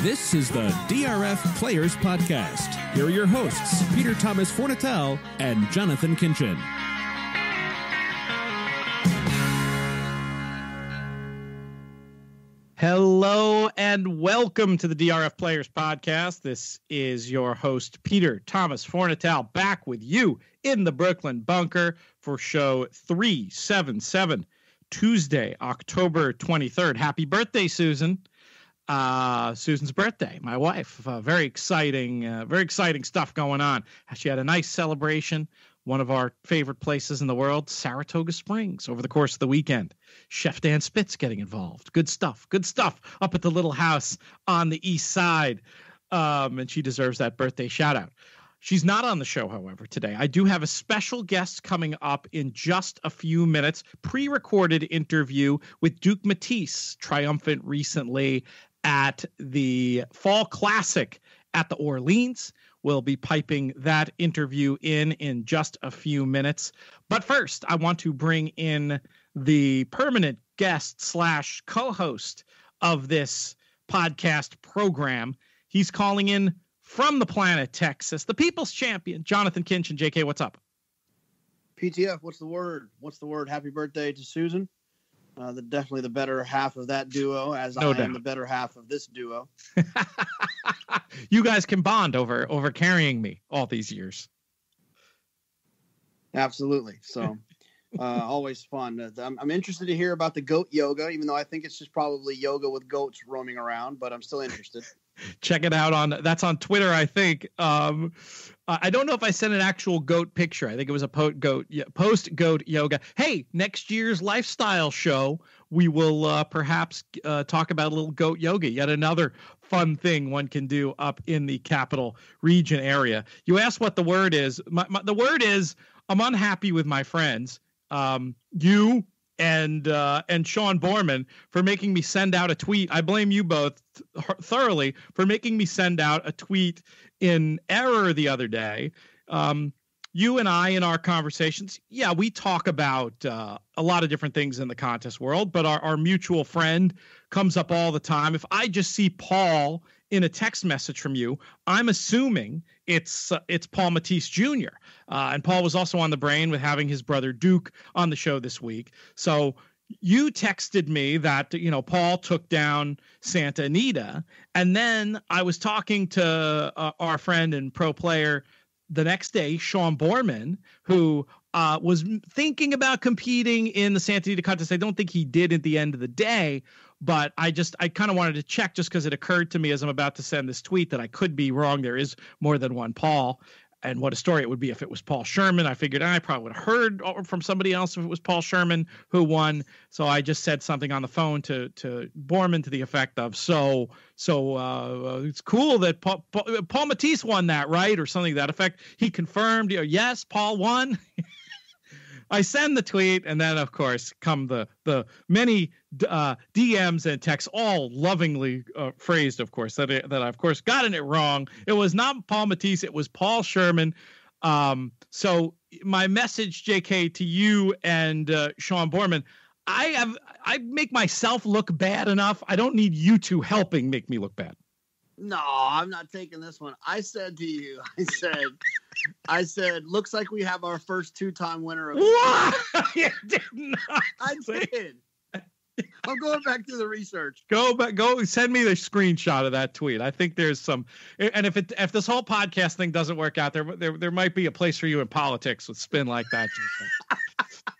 This is the DRF Players Podcast. Here are your hosts, Peter Thomas Fornatel and Jonathan Kinchin. Hello and welcome to the DRF Players Podcast. This is your host, Peter Thomas Fornatel, back with you in the Brooklyn bunker for show 377, Tuesday, October 23rd. Happy birthday, Susan. Susan's birthday, my wife. Very exciting stuff going on. She had a nice celebration. One of our favorite places in the world, Saratoga Springs, over the course of the weekend. Chef Dan Spitz getting involved. Good stuff up at the little house on the east side. And she deserves that birthday shout out. She's not on the show, however, today. I do have a special guest coming up in just a few minutes. Pre-recorded interview with Duke Matties, triumphant recently at the Fall Classic at the Orleans. We'll be piping that interview in just a few minutes. But first, I want to bring in the permanent guest / co-host of this podcast program. He's calling in from the planet Texas, the people's champion, Jonathan Kinchin. JK, what's up? PTF, what's the word? Happy birthday to Susan. Definitely the better half of that duo, as no doubt. I am the better half of this duo. You guys can bond over carrying me all these years. Absolutely. So always fun. I'm interested to hear about the goat yoga, even though I think it's just probably yoga with goats roaming around, but I'm still interested. Check it out that's on Twitter, I think. I don't know if I sent an actual goat picture. I think it was a post goat yoga. Hey, next year's lifestyle show, we will perhaps talk about a little goat yoga. Yet another fun thing one can do up in the capital region area. You asked what the word is. The word is I'm unhappy with my friends. You and Sean Borman for making me send out a tweet. I blame you both thoroughly for making me send out a tweet in error the other day. You and I, in our conversations, we talk about a lot of different things in the contest world, but our mutual friend comes up all the time. If I just see Paul in a text message from you, I'm assuming it's Paul Matties Jr. And Paul was also on the brain with having his brother Duke on the show this week. So you texted me that, Paul took down Santa Anita. And then I was talking to our friend and pro player the next day, Sean Borman, who was thinking about competing in the Santa Anita contest. I don't think he did at the end of the day, but I kind of wanted to check just because it occurred to me as I'm about to send this tweet that I could be wrong. There is more than one Paul. And what a story it would be if it was Paul Sherman. I figured I probably would have heard from somebody else if it was Paul Sherman who won. So I just said something on the phone to Borman to the effect of, so it's cool that Paul Matties won that, right? Or something to that effect. He confirmed, yes, Paul won. I send the tweet, and then, of course, come the many DMs and texts, all lovingly phrased, of course, that I, of course, gotten it wrong. It was not Paul Matties. It was Paul Sherman. So my message, JK, to you and Sean Borman, I make myself look bad enough. I don't need you two helping make me look bad. No, I'm not taking this one. I said to you, I said, looks like we have our first two-time winner. What? You did not. I did. I'm going back to the research. Go send me the screenshot of that tweet. I think there's some, and if this whole podcast thing doesn't work out, there might be a place for you in politics with spin like that.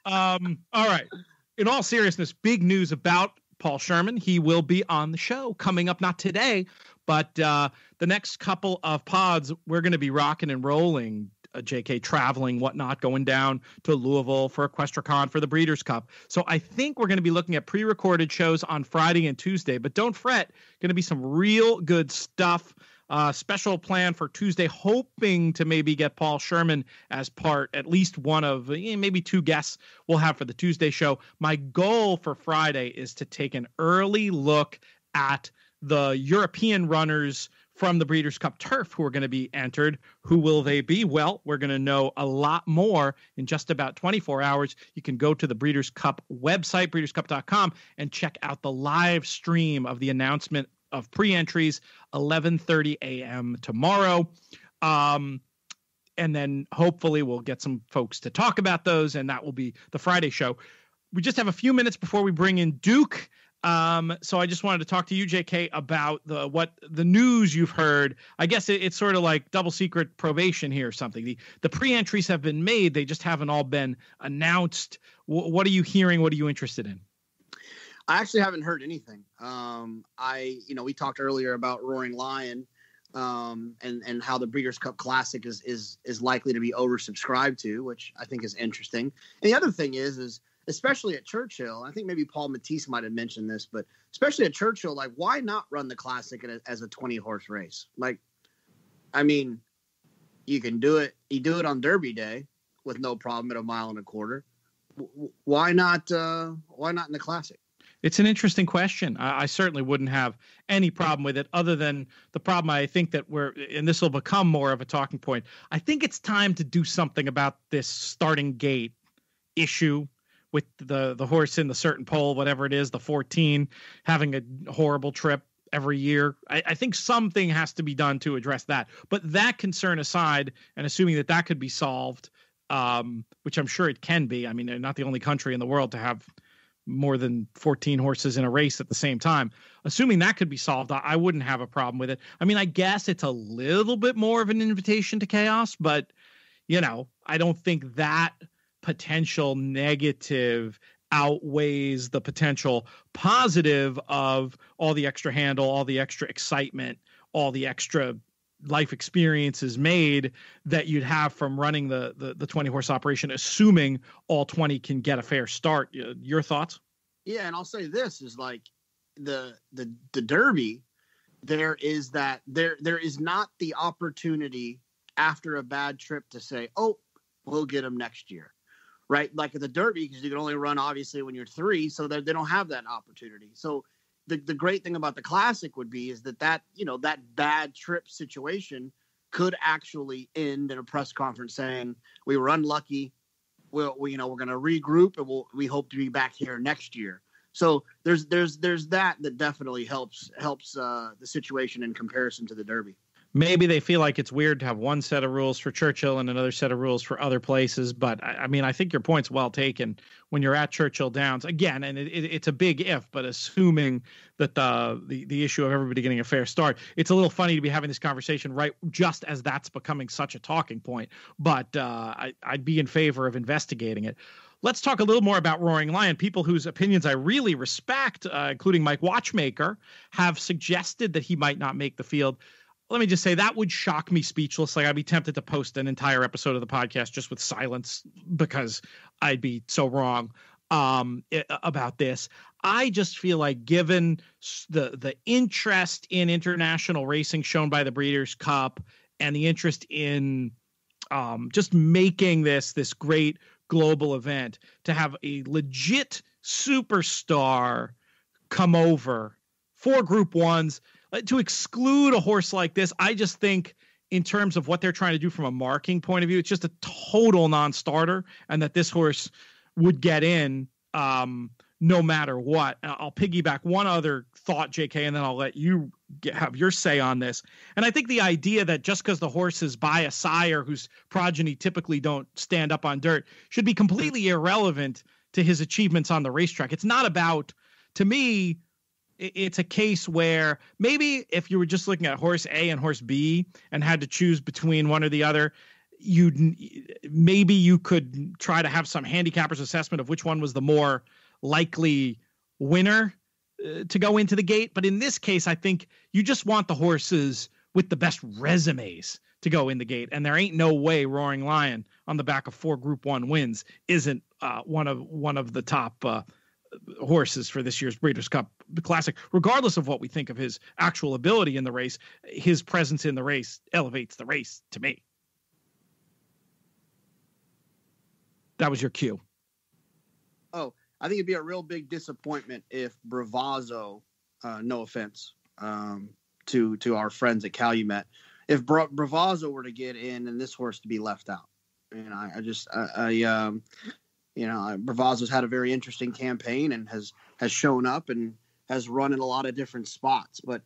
All right. In all seriousness, big news about Paul Sherman. He will be on the show coming up, not today, but the next couple of pods, we're going to be rocking and rolling, JK, traveling, whatnot, going down to Louisville for EquestriaCon for the Breeders' Cup. So I think we're going to be looking at pre-recorded shows on Friday and Tuesday, but don't fret, going to be some real good stuff. Special plan for Tuesday, hoping to maybe get Paul Sherman as part, at least one of maybe two guests we'll have for the Tuesday show. My goal for Friday is to take an early look at the European runners from the Breeders' Cup Turf who are going to be entered. Who will they be? Well, we're going to know a lot more in just about 24 hours. You can go to the Breeders' Cup website, breederscup.com, and check out the live stream of the announcement of pre-entries, 11:30 a.m. tomorrow. And then hopefully we'll get some folks to talk about those, and that will be the Friday show. We just have a few minutes before we bring in Duke. So I just wanted to talk to you, JK, about the news you've heard. I guess it's sort of like double secret probation here or something. The pre-entries have been made. They just haven't all been announced. What are you hearing? What are you interested in? I actually haven't heard anything. We talked earlier about Roaring Lion, and how the Breeders' Cup Classic is likely to be oversubscribed to, which I think is interesting. And the other thing is especially at Churchill, I think maybe Paul Matties might have mentioned this, but especially at Churchill, like, why not run the Classic as a 20-horse race? Like, I mean, you can do it. You do it on Derby Day with no problem at 1.25 miles. Why not in the Classic? It's an interesting question. I certainly wouldn't have any problem with it, other than the problem I think that and this will become more of a talking point. I think it's time to do something about this starting gate issue with the horse in the certain pole, whatever it is, the 14, having a horrible trip every year. I think something has to be done to address that. But that concern aside, and assuming that could be solved, which I'm sure it can be. I mean, they're not the only country in the world to have more than 14 horses in a race at the same time. Assuming that could be solved, I wouldn't have a problem with it. I mean, I guess it's a little bit more of an invitation to chaos, but, I don't think that potential negative outweighs the potential positive of all the extra handle, all the extra excitement, all the extra life experiences made that you'd have from running the 20-horse operation, assuming all 20 can get a fair start. Your thoughts? Yeah, and I'll say this is like the Derby. There is not the opportunity after a bad trip to say, "Oh, we'll get them next year," right? Like at the Derby, because you can only run obviously when you're 3, so that they don't have that opportunity. So the great thing about the Classic would be is that bad trip situation could actually end in a press conference saying we were unlucky. We're going to regroup and we hope to be back here next year. So there's that definitely helps the situation in comparison to the Derby. Maybe they feel like it's weird to have one set of rules for Churchill and another set of rules for other places. But I mean, I think your point's well taken when you're at Churchill Downs again. And it's a big if, but assuming that the issue of everybody getting a fair start, it's a little funny to be having this conversation right just as that's becoming such a talking point. But I'd be in favor of investigating it. Let's talk a little more about Roaring Lion. People whose opinions I really respect, including Mike Watchmaker, have suggested that he might not make the field. Let me just say that would shock me speechless. Like, I'd be tempted to post an entire episode of the podcast just with silence because I'd be so wrong about this. I just feel like, given the interest in international racing shown by the Breeders' Cup and the interest in just making this great global event, to have a legit superstar come over for Group 1s, to exclude a horse like this, I just think in terms of what they're trying to do from a marking point of view, it's just a total non-starter, and that this horse would get in no matter what. I'll piggyback one other thought, JK, and then I'll let you have your say on this. And I think the idea that just because the horse is by a sire whose progeny typically don't stand up on dirt should be completely irrelevant to his achievements on the racetrack. It's not about, to me, it's a case where maybe if you were just looking at horse A and horse B and had to choose between one or the other, maybe you could try to have some handicapper's assessment of which one was the more likely winner to go into the gate. But in this case, I think you just want the horses with the best resumes to go in the gate. And there ain't no way Roaring Lion on the back of 4 Group 1 wins isn't one of the top horses for this year's Breeders' Cup Classic. Regardless of what we think of his actual ability in the race, his presence in the race elevates the race to me. That was your cue. Oh, I think it'd be a real big disappointment if Bravazzo, no offense to our friends at Calumet, if Bravazzo were to get in and this horse to be left out. And Bravazzo's had a very interesting campaign and has shown up and has run in a lot of different spots. But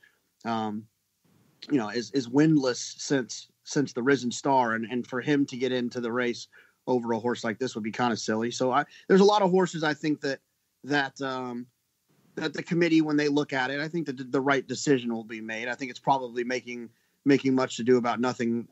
is winless since the Risen Star, and for him to get into the race over a horse like this would be kind of silly. So there's a lot of horses I think that the committee, when they look at it, I think that the right decision will be made. I think it's probably making much to do about nothing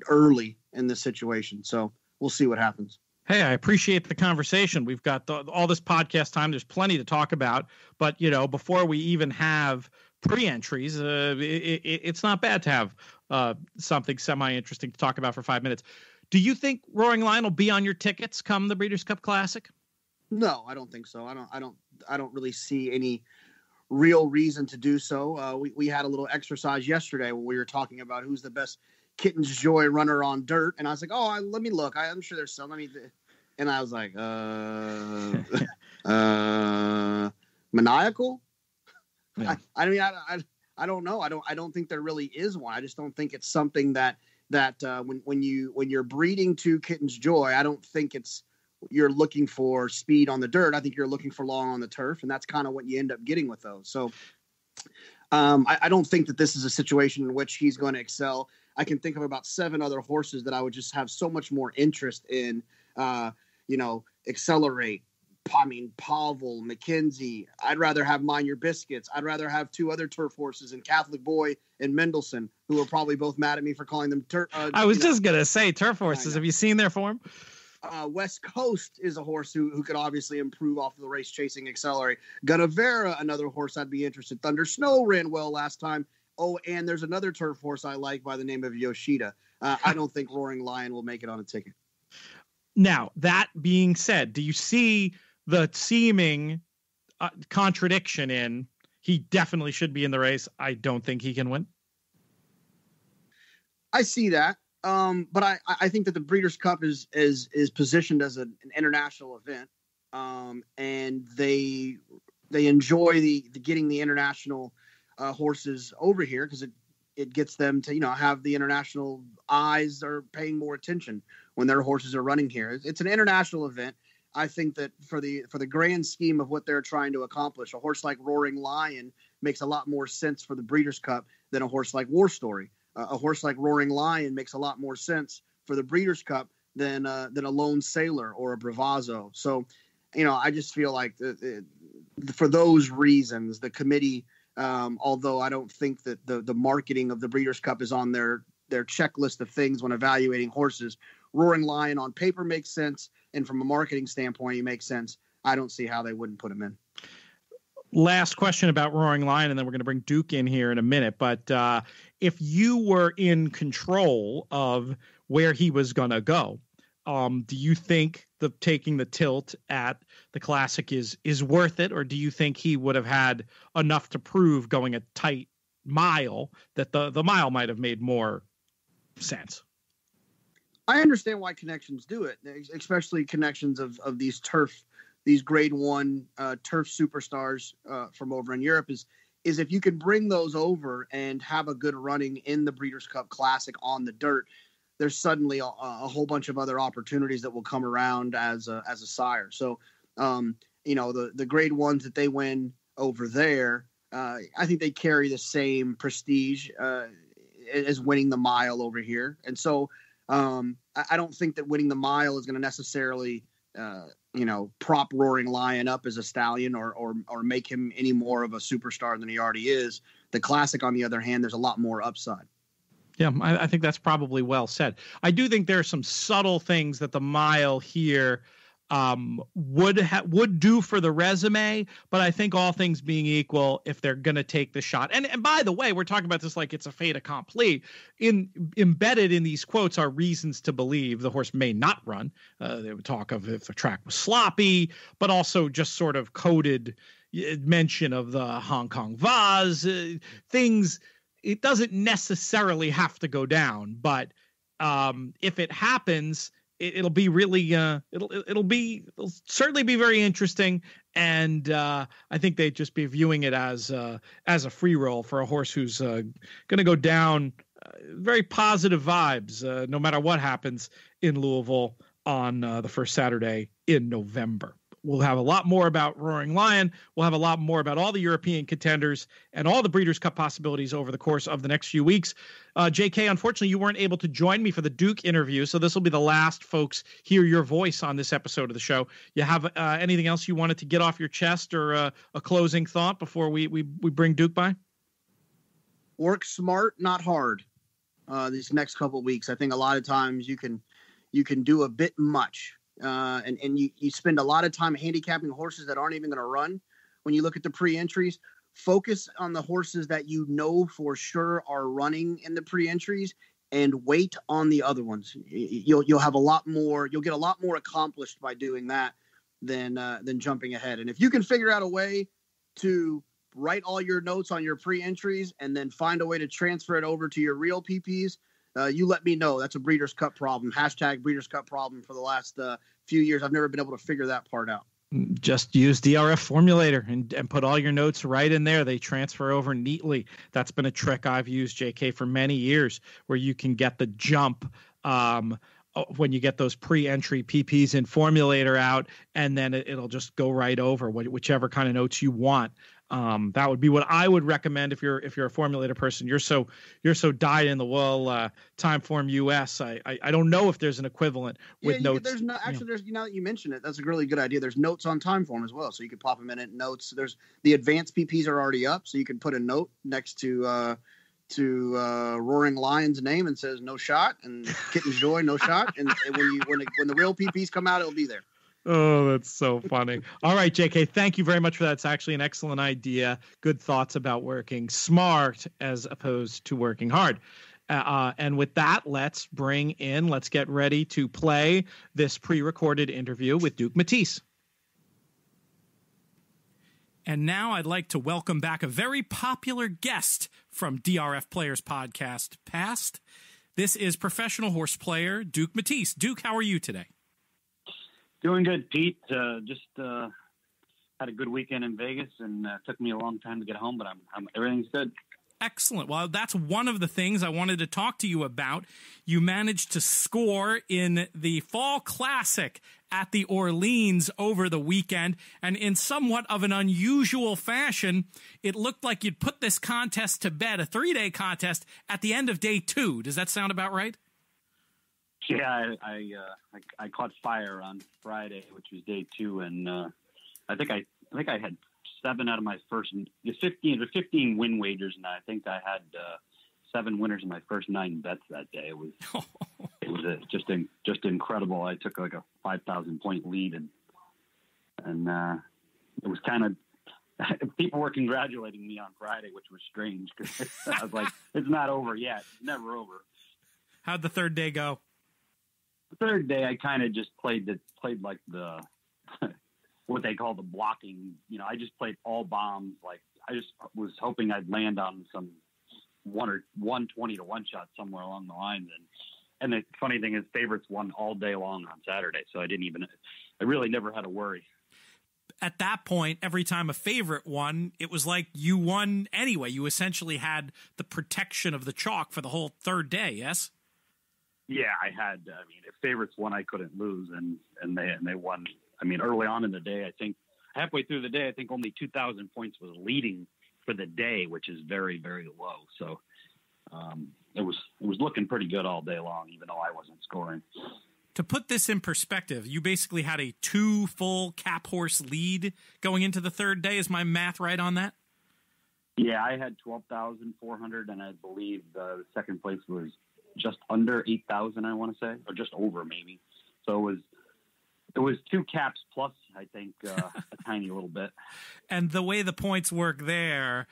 early in this situation. So we'll see what happens. Hey, I appreciate the conversation. We've got all this podcast time. There's plenty to talk about. But, before we even have pre-entries, it's not bad to have something semi-interesting to talk about for 5 minutes. Do you think Roaring Lion will be on your tickets come the Breeders' Cup Classic? No, I don't think so. I don't really see any real reason to do so. We had a little exercise yesterday where we were talking about who's the best Kitten's Joy runner on dirt, and I was like, let me look. I'm sure there's some. And I was like, Maniacal. Yeah. I don't know. I don't think there really is one. I just don't think it's something that when you're breeding to Kitten's Joy, I don't think you're looking for speed on the dirt. I think you're looking for long on the turf, and that's kind of what you end up getting with those. So I don't think that this is a situation in which he's going to excel. I can think of about 7 other horses that I would just have so much more interest in, Accelerate. Pavel, McKenzie. I'd rather have Mind Your Biscuits. I'd rather have 2 other turf horses in Catholic Boy and Mendelssohn, who are probably both mad at me for calling them turf. I was just going to say turf horses. Have you seen their form? West Coast is a horse who could obviously improve off of the race chasing Accelerate. Gunnevera, another horse I'd be interested. Thunder Snow ran well last time. Oh, and there's another turf horse I like by the name of Yoshida. I don't think Roaring Lion will make it on a ticket. Now, that being said, do you see the seeming contradiction in he definitely should be in the race? I don't think he can win. I see that. But I think that the Breeders' Cup is positioned as an international event. And they enjoy the getting the international horses over here because it gets them to, have the international eyes are paying more attention when their horses are running here. It's an international event. I think that for the grand scheme of what they're trying to accomplish, a horse like Roaring Lion makes a lot more sense for the Breeders' Cup than a horse like War Story. A horse like Roaring Lion makes a lot more sense for the Breeders' Cup than a Lone Sailor or a Bravazzo. So, I just feel like for those reasons, the committee, although I don't think that the marketing of the Breeders' Cup is on their checklist of things when evaluating horses, Roaring Lion on paper makes sense. And from a marketing standpoint, he makes sense. I don't see how they wouldn't put him in. Last question about Roaring Lion, and then we're going to bring Duke in here in a minute. But if you were in control of where he was going to go, do you think taking the tilt at the Classic is worth it? Or do you think he would have had enough to prove going a tight mile that the mile might have made more sense? I understand why connections do it, especially connections of these grade 1 turf superstars from over in Europe is if you can bring those over and have a good running in the Breeders' Cup Classic on the dirt, there's suddenly a whole bunch of other opportunities that will come around as a sire. So, the grade 1s that they win over there, I think they carry the same prestige as winning the mile over here. And so, I don't think that winning the mile is going to necessarily, prop Roaring Lion up as a stallion or make him any more of a superstar than he already is. The Classic, on the other hand, there's a lot more upside. Yeah, I think that's probably well said. I do think there are some subtle things that the mile here would do for the resume, but I think all things being equal, if they're going to take the shot, and by the way, we're talking about this like it's a fait accompli. Embedded in these quotes are reasons to believe the horse may not run. They would talk of if the track was sloppy, but also just sort of coded mention of the Hong Kong vase things. It doesn't necessarily have to go down, but if it happens, it'll be really it'll certainly be very interesting, and I think they'd just be viewing it as a free roll for a horse who's going to go down. Very positive vibes, no matter what happens in Louisville on the first Saturday in November. We'll have a lot more about Roaring Lion. We'll have a lot more about all the European contenders and all the Breeders' Cup possibilities over the course of the next few weeks. JK, unfortunately, you weren't able to join me for the Duke interview, so this will be the last folks hear your voice on this episode of the show. You have anything else you wanted to get off your chest, or a closing thought before we bring Duke by? Work smart, not hard. These next couple of weeks, I think a lot of times you can do a bit much, and you spend a lot of time handicapping horses that aren't even going to run. When you look at the pre-entries, focus on the horses that you know for sure are running in the pre-entries, and wait on the other ones. You'll have a lot more. You'll get a lot more accomplished by doing that than jumping ahead. And if you can figure out a way to write all your notes on your pre-entries and then find a way to transfer it over to your real PPs, you let me know. That's a Breeders' Cup problem. # Breeders' Cup problem for the last few years. I've never been able to figure that part out. Just use DRF Formulator and put all your notes right in there. They transfer over neatly. That's been a trick I've used, JK, for many years, where you can get the jump when you get those pre-entry PPs in Formulator out, and then it'll just go right over whichever kind of notes you want. That would be what I would recommend if you're a Formulator person. You're so dyed in the wool Timeform US. I don't know if there's an equivalent with notes. There's no actually. There's now that you mention it, that's a really good idea. There's notes on Timeform as well, so you could pop them in at notes. There's the advanced PPs are already up, so you can put a note next to Roaring Lion's name and says no shot, and Kitten's Joy no shot, and when the real PPs come out, it'll be there. Oh, that's so funny. All right, JK, thank you very much for that. It's actually an excellent idea. Good thoughts about working smart as opposed to working hard. And with that, let's get ready to play this pre-recorded interview with Duke Matties. And now I'd like to welcome back a very popular guest from DRF Players Podcast Past. This is professional horse player Duke Matties. Duke, how are you today? Doing good, Pete. Just had a good weekend in Vegas, and took me a long time to get home, but everything's good. Excellent. Well, that's one of the things I wanted to talk to you about. You managed to score in the Fall Classic at the Orleans over the weekend, and in somewhat of an unusual fashion, it looked like you'd put this contest to bed, a 3-day contest, at the end of day 2. Does that sound about right? Yeah, I caught fire on Friday, which was day 2, and I think I had 7 out of my first 15 win wagers, and I think I had 7 winners in my first 9 bets that day. It was just incredible. I took like a 5,000 point lead, and it was kind of people were congratulating me on Friday, which was strange because I was like, it's not over yet, it's never over. How'd the third day go? The third day, I kind of just played like the what they call the blocking. You know, I just played all bombs. Like I just was hoping I'd land on some 120 to 1 shot somewhere along the lines. And the funny thing is, favorites won all day long on Saturday, so I really never had to worry. At that point, every time a favorite won, it was like you won anyway. You essentially had the protection of the chalk for the whole third day. Yes. Yeah, I had. I mean, if favorites won, I couldn't lose, and they won. I mean, early on in the day, I think halfway through the day, I think only 2,000 points was leading for the day, which is very, very low. So it was looking pretty good all day long, even though I wasn't scoring. To put this in perspective, you basically had a 2 full cap horse lead going into the third day. Is my math right on that? Yeah, I had 12,400, and I believe the second place was just under 8,000, I want to say, or just over maybe. So it was 2 caps plus, I think, a tiny little bit. And the way the points work there,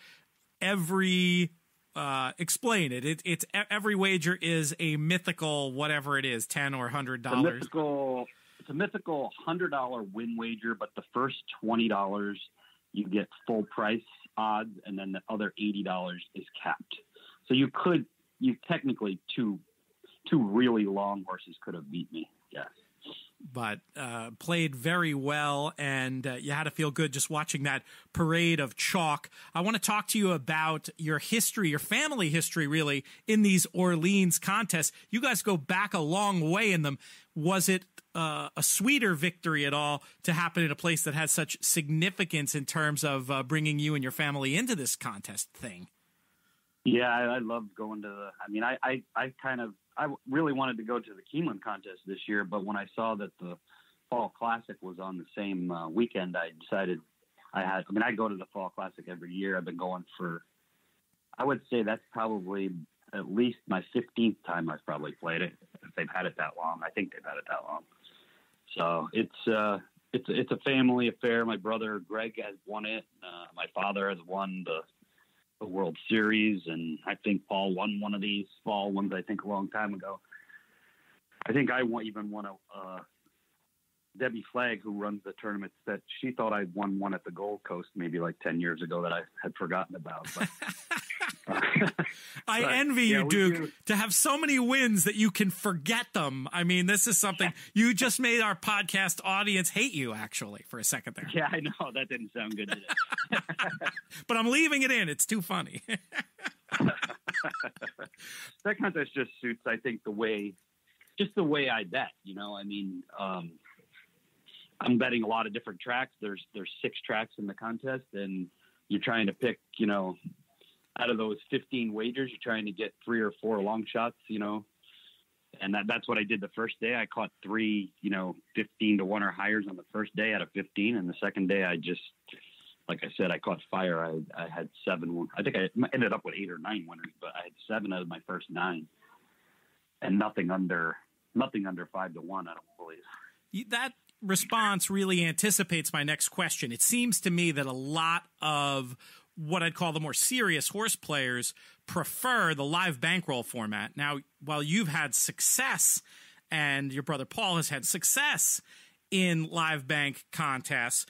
every explain it. It's every wager is a mythical whatever it is, $10 or $100. It's a mythical $100 win wager, but the first $20 you get full price odds, and then the other $80 is capped. So you technically two really long horses could have beat me. Yes. but played very well, and you had to feel good just watching that parade of chalk. I want to talk to you about your history, your family history, really, in these Orleans contests. You guys go back a long way in them. Was it a sweeter victory at all to happen in a place that has such significance in terms of bringing you and your family into this contest thing? Yeah, I loved going to I really wanted to go to the Keeneland contest this year, but when I saw that the Fall Classic was on the same weekend, I decided I go to the Fall Classic every year. I've been going for, I would say that's probably at least my 15th time I've probably played it. If they've had it that long, I think they've had it that long. So it's a family affair. My brother Greg has won it. My father has won the World Series, and I think Paul won one of these fall ones, I think a long time ago. I think I even won Debbie Flagg, who runs the tournament, that she thought I won one at the Gold Coast maybe like 10 years ago that I had forgotten about. But, I envy you, Duke, to have so many wins that you can forget them. I mean, this is something you just made our podcast audience hate you, actually, for a second there. Yeah, I know. That didn't sound good, did it? But I'm leaving it in. It's too funny. That contest just suits, I think, the way I bet, I'm betting a lot of different tracks. There's 6 tracks in the contest, and you're trying to pick, out of those 15 wagers, you're trying to get 3 or 4 long shots, and that's what I did the first day. I caught 3, 15 to 1 or higher on the first day out of 15. And the second day, I just, like I said, I caught fire. I had 7. I think I ended up with 8 or 9 winners, but I had 7 out of my first 9, and nothing under 5 to 1. I don't believe that response really anticipates my next question. It seems to me that a lot of what I'd call the more serious horse players prefer the live bankroll format. Now, while you've had success and your brother Paul has had success in live bank contests,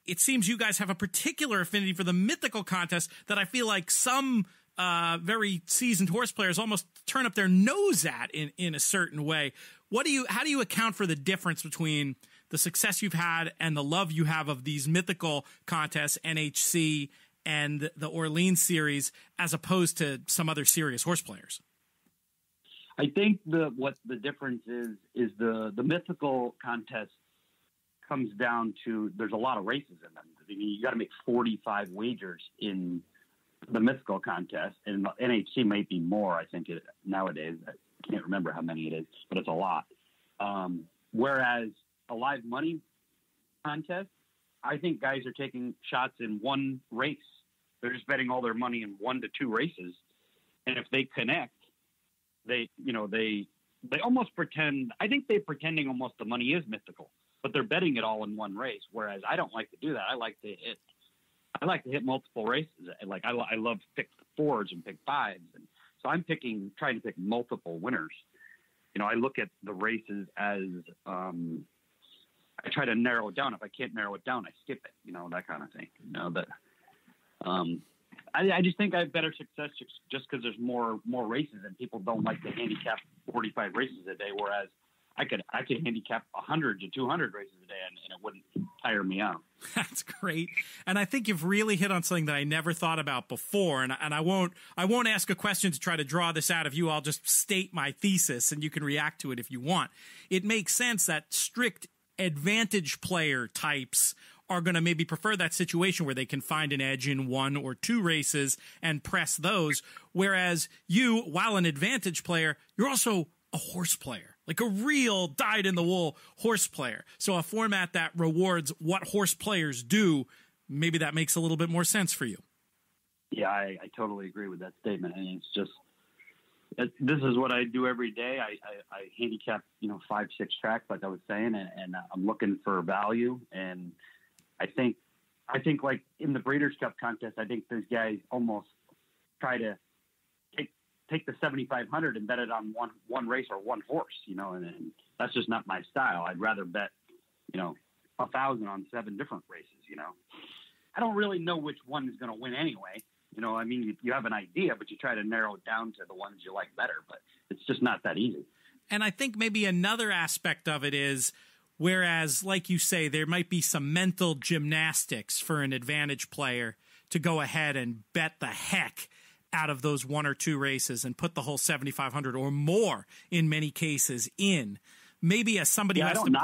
it seems you guys have a particular affinity for the mythical contest that I feel like some very seasoned horse players almost turn up their nose at in a certain way. How do you account for the difference between the success you've had and the love you have of these mythical contests, NHC and the Orleans series, as opposed to some other serious horse players? I think what the difference is the mythical contest comes down to, there's a lot of races in them. You got to make 45 wagers in the mythical contest, and the NHC might be more. I think nowadays, I can't remember how many it is, but it's a lot. Whereas a live money contest, I think guys are taking shots in one race. They're just betting all their money in 1 to 2 races. And if they connect, they almost pretend, I think they're pretending almost the money is mythical, but they're betting it all in one race. Whereas I don't like to do that. I like to hit multiple races. I love to pick 4s and pick 5s. And so I'm trying to pick multiple winners. I look at the races as, I try to narrow it down. If I can't narrow it down, I skip it, that kind of thing. I just think I have better success just because there's more races, and people don't like to handicap 45 races a day. Whereas I could handicap 100 to 200 races a day, and it wouldn't tire me out. That's great. And I think you've really hit on something that I never thought about before. And I won't ask a question to try to draw this out of you. I'll just state my thesis, and you can react to it if you want. It makes sense that strict advantage player types are going to maybe prefer that situation where they can find an edge in 1 or 2 races and press those. Whereas you, while an advantage player, you're also a horse player, like a real dyed-in-the-wool horse player. So a format that rewards what horse players do, maybe that makes a little bit more sense for you. Yeah, I totally agree with that statement. And it's just, this is what I do every day. I handicap, 5, 6 tracks, like I was saying, and I'm looking for value. And I think like in the Breeders' Cup contest, I think those guys almost try to take the 7,500 and bet it on one race or one horse, and that's just not my style. I'd rather bet, 1,000 on 7 different races. I don't really know which one is going to win anyway. You have an idea, but you try to narrow it down to the ones you like better, but it's just not that easy. And I think maybe another aspect of it is Whereas, like you say, there might be some mental gymnastics for an advantage player to go ahead and bet the heck out of those one or two races and put the whole 7,500 or more in many cases in. Maybe as somebody I has don't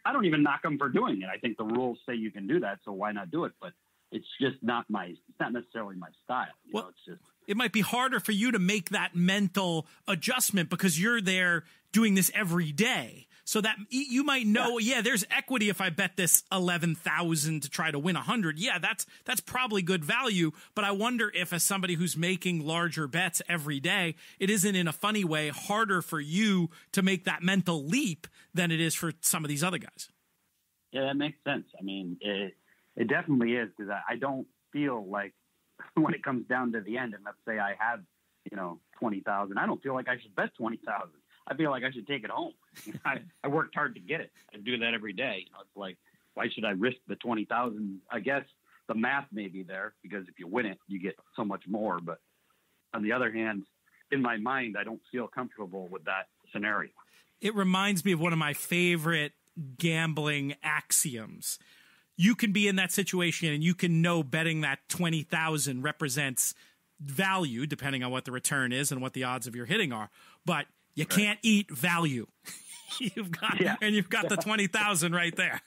I don't even knock them for doing it. I think the rules say you can do that, so why not do it? But it's just not necessarily my style. It's just, it might be harder for you to make that mental adjustment because you're there doing this every day. So that you might know, there's equity if I bet this 11,000 to try to win 100. Yeah, that's probably good value. But I wonder if, as somebody who's making larger bets every day, it isn't in a funny way harder for you to make that mental leap than it is for some of these other guys. Yeah, that makes sense. I mean, it definitely is, because I don't feel like when it comes down to the end, and let's say I have, 20,000, I don't feel like I should bet 20,000. I feel like I should take it home. I worked hard to get it. I do that every day. It's like, why should I risk the 20,000? I guess the math may be there, because if you win it, you get so much more. But on the other hand, in my mind, I don't feel comfortable with that scenario. It reminds me of one of my favorite gambling axioms. You can be in that situation and you can know betting that 20,000 represents value, depending on what the return is and what the odds of your hitting are. But you can't eat value. You've got the 20,000 right there.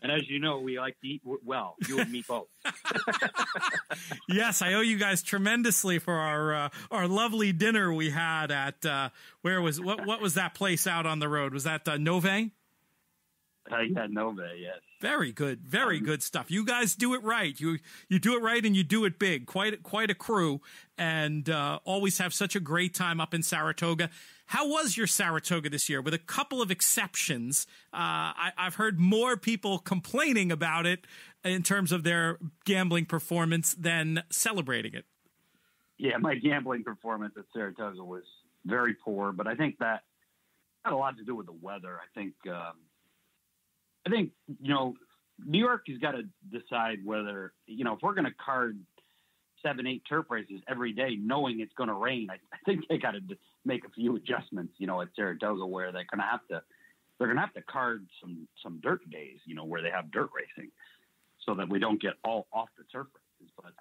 And as you know, we like to eat well. You and me both. Yes, I owe you guys tremendously for our lovely dinner we had at what was that place out on the road? Was that Nove? Nove, yes. Very good, very good stuff. You guys do it right. You do it right, and you do it big. Quite a crew, and always have such a great time up in Saratoga. How was your Saratoga this year? With a couple of exceptions, I've heard more people complaining about it in terms of their gambling performance than celebrating it. Yeah, my gambling performance at Saratoga was very poor, but I think that had a lot to do with the weather. I think New York has got to decide whether, if we're going to card 7-8 turf races every day, knowing it's going to rain, I think they got to make a few adjustments, at Saratoga, where they're going to have to card some dirt days, where they have dirt racing, so that we don't get all off the turf races. But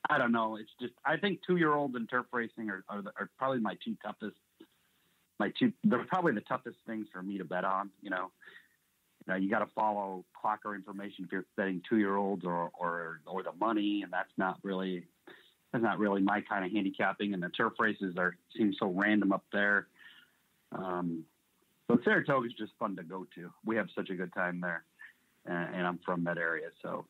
I don't know. It's just, I think 2-year-old and turf racing are probably my two toughest. They're probably the toughest things for me to bet on. You got to follow clocker information if you're betting 2-year-olds or the money, and that's not really my kind of handicapping. And the turf races seem so random up there. But Saratoga is just fun to go to. We have such a good time there, and I'm from that area, so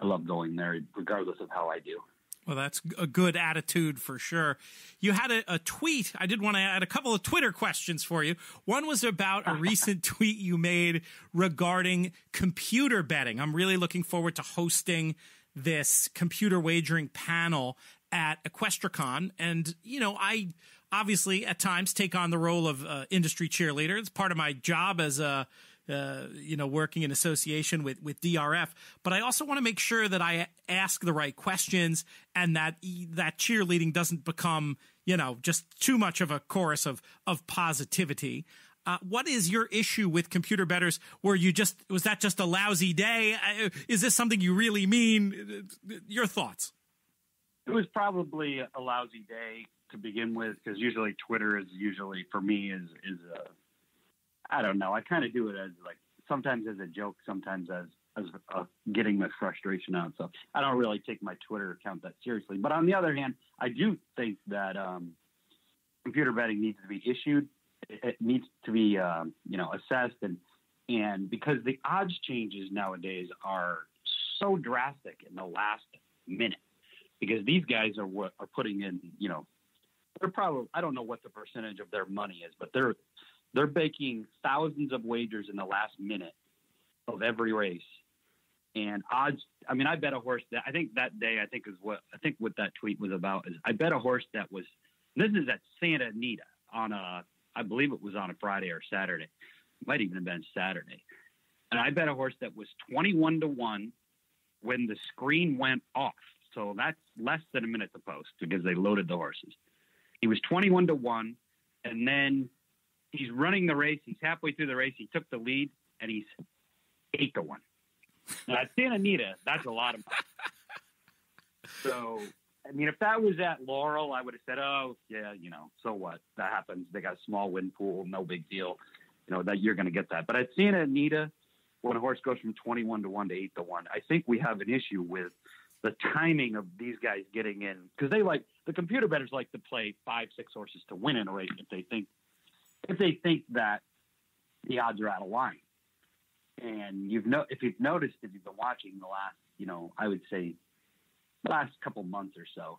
I love going there, regardless of how I do. Well, that's a good attitude for sure. You had a tweet. I did want to add a couple of Twitter questions for you. One was about a recent tweet you made regarding computer betting. I'm really looking forward to hosting this computer wagering panel at Equestricon. And, I obviously at times take on the role of industry cheerleader. It's part of my job as working in association with DRF, but I also want to make sure that I ask the right questions and that cheerleading doesn't become, just too much of a chorus of positivity. What is your issue with computer bettors? Was that just a lousy day? Is this something you really mean? Your thoughts? It was probably a lousy day to begin with, because usually Twitter for me is I don't know. I kind of do it as sometimes as a joke, sometimes as getting the frustration out. So I don't really take my Twitter account that seriously. But on the other hand, I do think that computer betting needs to be issued. It needs to be assessed, and because the odds changes nowadays are so drastic in the last minute, because these guys are putting in, they're probably, I don't know what the percentage of their money is, but they're baking thousands of wagers in the last minute of every race. And odds, I mean, I bet a horse that I think that day, what that tweet was about is I bet a horse that was, this is at Santa Anita I believe it was on a Friday or Saturday. It might even have been Saturday. And I bet a horse that was 21-1 when the screen went off. So that's less than a minute to post, because they loaded the horses. He was 21-1. And then He's running the race. He's halfway through the race. He took the lead, and he's 8-1. Now, at Santa Anita, that's a lot of money. So, I mean, if that was at Laurel, I would have said, oh, yeah, so what? That happens. They got a small wind pool, no big deal. That you're going to get that. But at Santa Anita, when a horse goes from 21-1 to 8-1, I think we have an issue with the timing of these guys getting in, because the computer bettors like to play 5-6 horses to win in a race if they think that the odds are out of line. And if you've noticed, if you've been watching the last, I would say last couple months or so,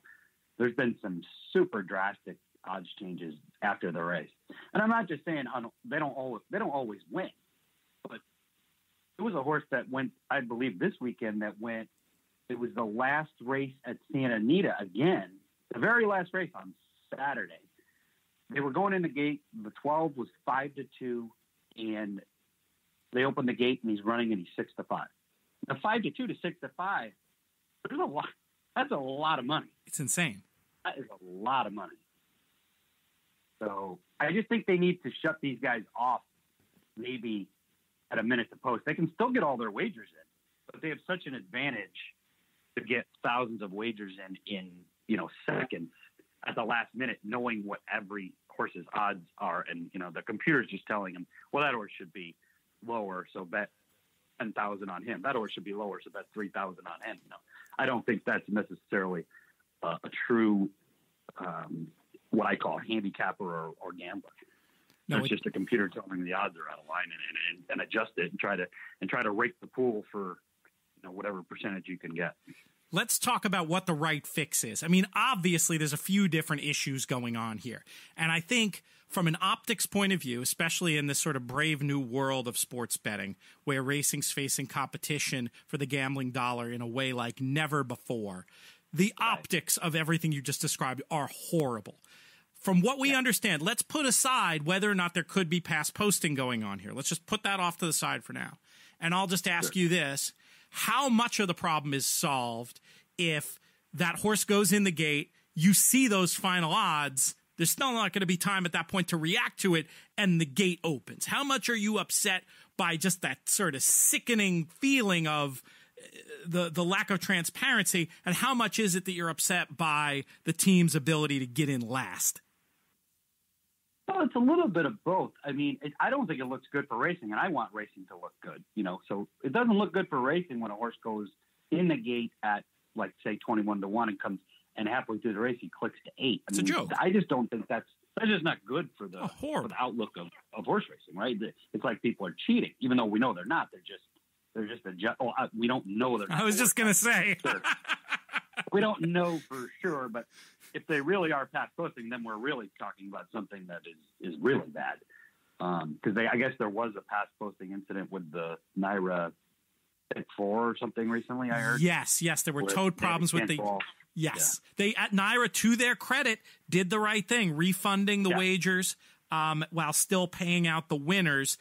there's been some super drastic odds changes after the race. And I'm not just saying they don't always win, but it was a horse that went, I believe this weekend it was the last race at Santa Anita again, the very last race on Saturday. They were going in the gate. The 12 was 5-2, and they opened the gate, and he's running, and he's 6-5. The 5-2 to 6-5, there's a lot. That's a lot of money. It's insane. That is a lot of money. So I just think they need to shut these guys off, maybe at a minute to post. They can still get all their wagers in, but they have such an advantage to get thousands of wagers in seconds at the last minute, knowing what every horse's odds are. And, the computer's just telling them, well, that horse should be lower, so bet 10,000 on him. That horse should be lower, so bet 3,000 on him. I don't think that's necessarily a true, what I call handicapper or gambler. No, it's just a computer telling the odds are out of line and adjust it and try to rake the pool for whatever percentage you can get. Let's talk about what the right fix is. I mean, obviously, there's a few different issues going on here. And I think from an optics point of view, especially in this sort of brave new world of sports betting, where racing's facing competition for the gambling dollar in a way like never before, the optics of everything you just described are horrible. From what we understand, let's put aside whether or not there could be past posting going on here. Let's just put that off to the side for now. And I'll just ask you this. How much of the problem is solved if that horse goes in the gate, you see those final odds, there's still not going to be time at that point to react to it, and the gate opens? How much are you upset by just that sort of sickening feeling of the lack of transparency, and how much is it that you're upset by the team's ability to get in last? Well, it's a little bit of both. I mean, I don't think it looks good for racing, and I want racing to look good, So it doesn't look good for racing when a horse goes in the gate at, like, say, 21-1 and comes, and halfway through the race he clicks to 8. It's a joke. I just don't think that's just not good for the outlook of horse racing, right? It's like people are cheating, even though we know they're not. They're just we don't know they're not. I was just going to say. Sure. We don't know for sure, but if they really are past posting, then we're really talking about something that is really bad. Because I guess there was a past posting incident with the Naira Pick 4 or something recently, I heard. Yes, there were toad problems with the... Yes. Yeah. They, at Naira, to their credit, did the right thing, refunding the wagers while still paying out the winners.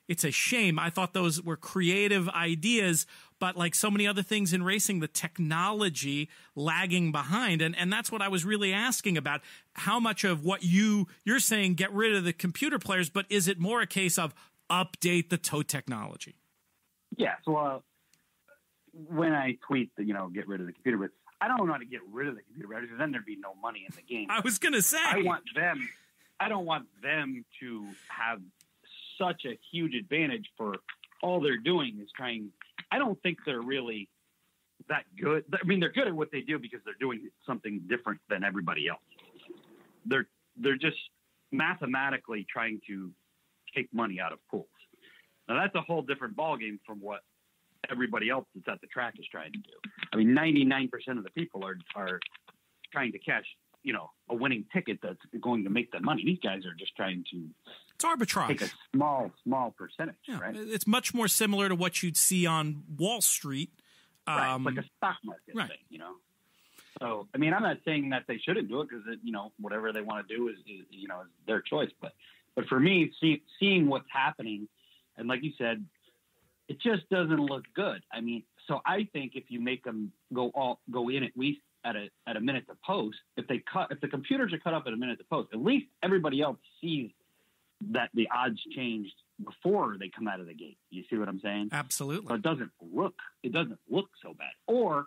It's a shame. I thought those were creative ideas, but like so many other things in racing, the technology lagging behind. And that's what I was really asking about. How much of what you're saying, get rid of the computer players, but is it more a case of update the tote technology? Yeah. So when I tweet, get rid of the computer, but I don't know how to get rid of the computer because then there'd be no money in the game. I was going to say. I don't want them to have such a huge advantage for all they're doing is trying. I don't think they're really that good. I mean, they're good at what they do because they're doing something different than everybody else. They're just mathematically trying to take money out of pools. Now that's a whole different ballgame from what everybody else that's at the track is trying to do. I mean, 99% of the people are trying to cash, a winning ticket that's going to make them money. These guys are just trying to. It's arbitrage. Take a small percentage, right? It's much more similar to what you'd see on Wall Street. Right, like a stock market thing, So, I mean, I'm not saying that they shouldn't do it because, whatever they want to do is their choice. But for me, seeing what's happening, and like you said, it just doesn't look good. I mean, so I think if you make them go in at least at a minute to post, if the computers are cut up at a minute to post, at least everybody else sees that the odds changed before they come out of the gate. You see what I'm saying? Absolutely. So it doesn't look so bad. Or,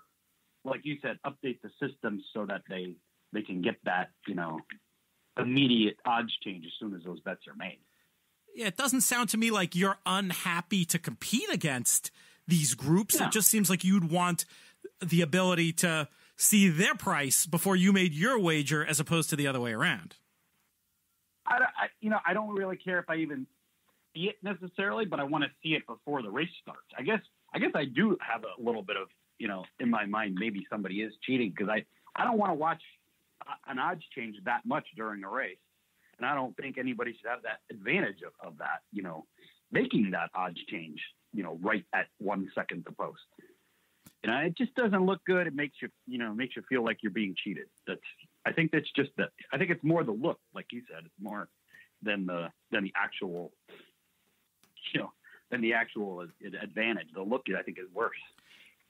like you said, update the system so that they can get that, immediate odds change as soon as those bets are made. Yeah, it doesn't sound to me like you're unhappy to compete against these groups. No. It just seems like you'd want the ability to see their price before you made your wager, as opposed to the other way around. I don't really care if I even see it necessarily, but I want to see it before the race starts. I guess I do have a little bit of, in my mind, maybe somebody is cheating, because I don't want to watch an odds change that much during a race. And I don't think anybody should have that advantage of that, making that odds change, right at 1 second to post. It just doesn't look good. It makes you feel like you're being cheated. I think it's more the look, like you said. It's more than the actual, advantage. The look, I think, is worse.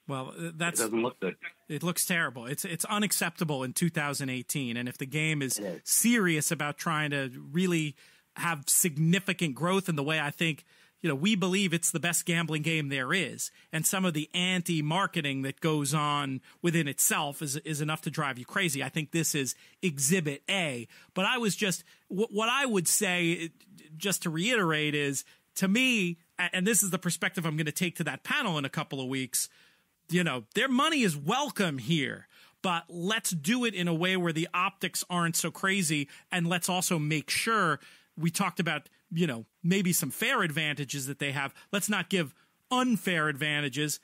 Well, it doesn't look good. It looks terrible. It's unacceptable in 2018. And if the game is serious about trying to really have significant growth in the way I think, we believe it's the best gambling game there is, and some of the anti-marketing that goes on within itself is enough to drive you crazy. I think this is Exhibit A. But I was just, what I would say, just to reiterate, is, to me, and this is the perspective I'm going to take to that panel in a couple of weeks, their money is welcome here, but let's do it in a way where the optics aren't so crazy, and let's also make sure we talked about, maybe some fair advantages that they have. Let's not give unfair advantages.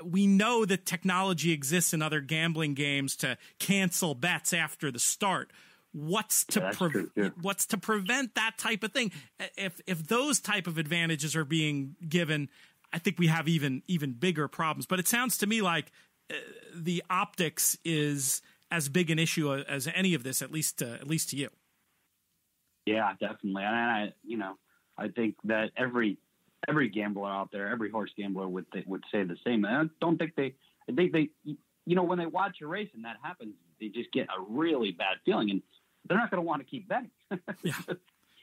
We know that technology exists in other gambling games to cancel bets after the start. What's to prevent that type of thing? If those type of advantages are being given, I think we have even bigger problems. But it sounds to me like the optics is as big an issue as any of this, at least to you. Yeah, definitely. And I think that every gambler out there, every horse gambler would say the same. I don't think they, when they watch a race and that happens, they just get a really bad feeling, and they're not going to want to keep betting. Yeah,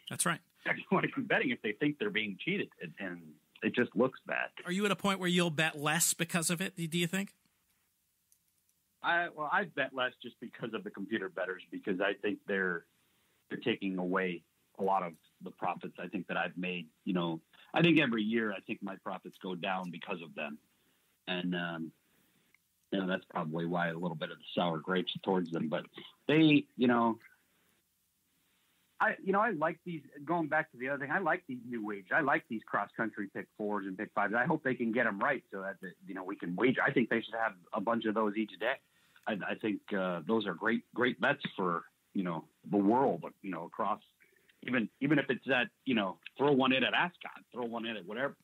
that's right. They're going to want to keep betting if they think they're being cheated, and it just looks bad. Are you at a point where you'll bet less because of it, do you think? I bet less just because of the computer bettors, because I think they're taking away a lot of the profits I think that I've made. I think every year I think my profits go down because of them. And, that's probably why a little bit of the sour grapes towards them, but they, I like these, going back to the other thing, I like these new wagers. I like these cross-country pick 4s and pick 5s. I hope they can get them right so that, we can wager. I think they should have a bunch of those each day. I think those are great bets for, the world, across, even if it's that, throw one in at Ascot, throw one in at whatever,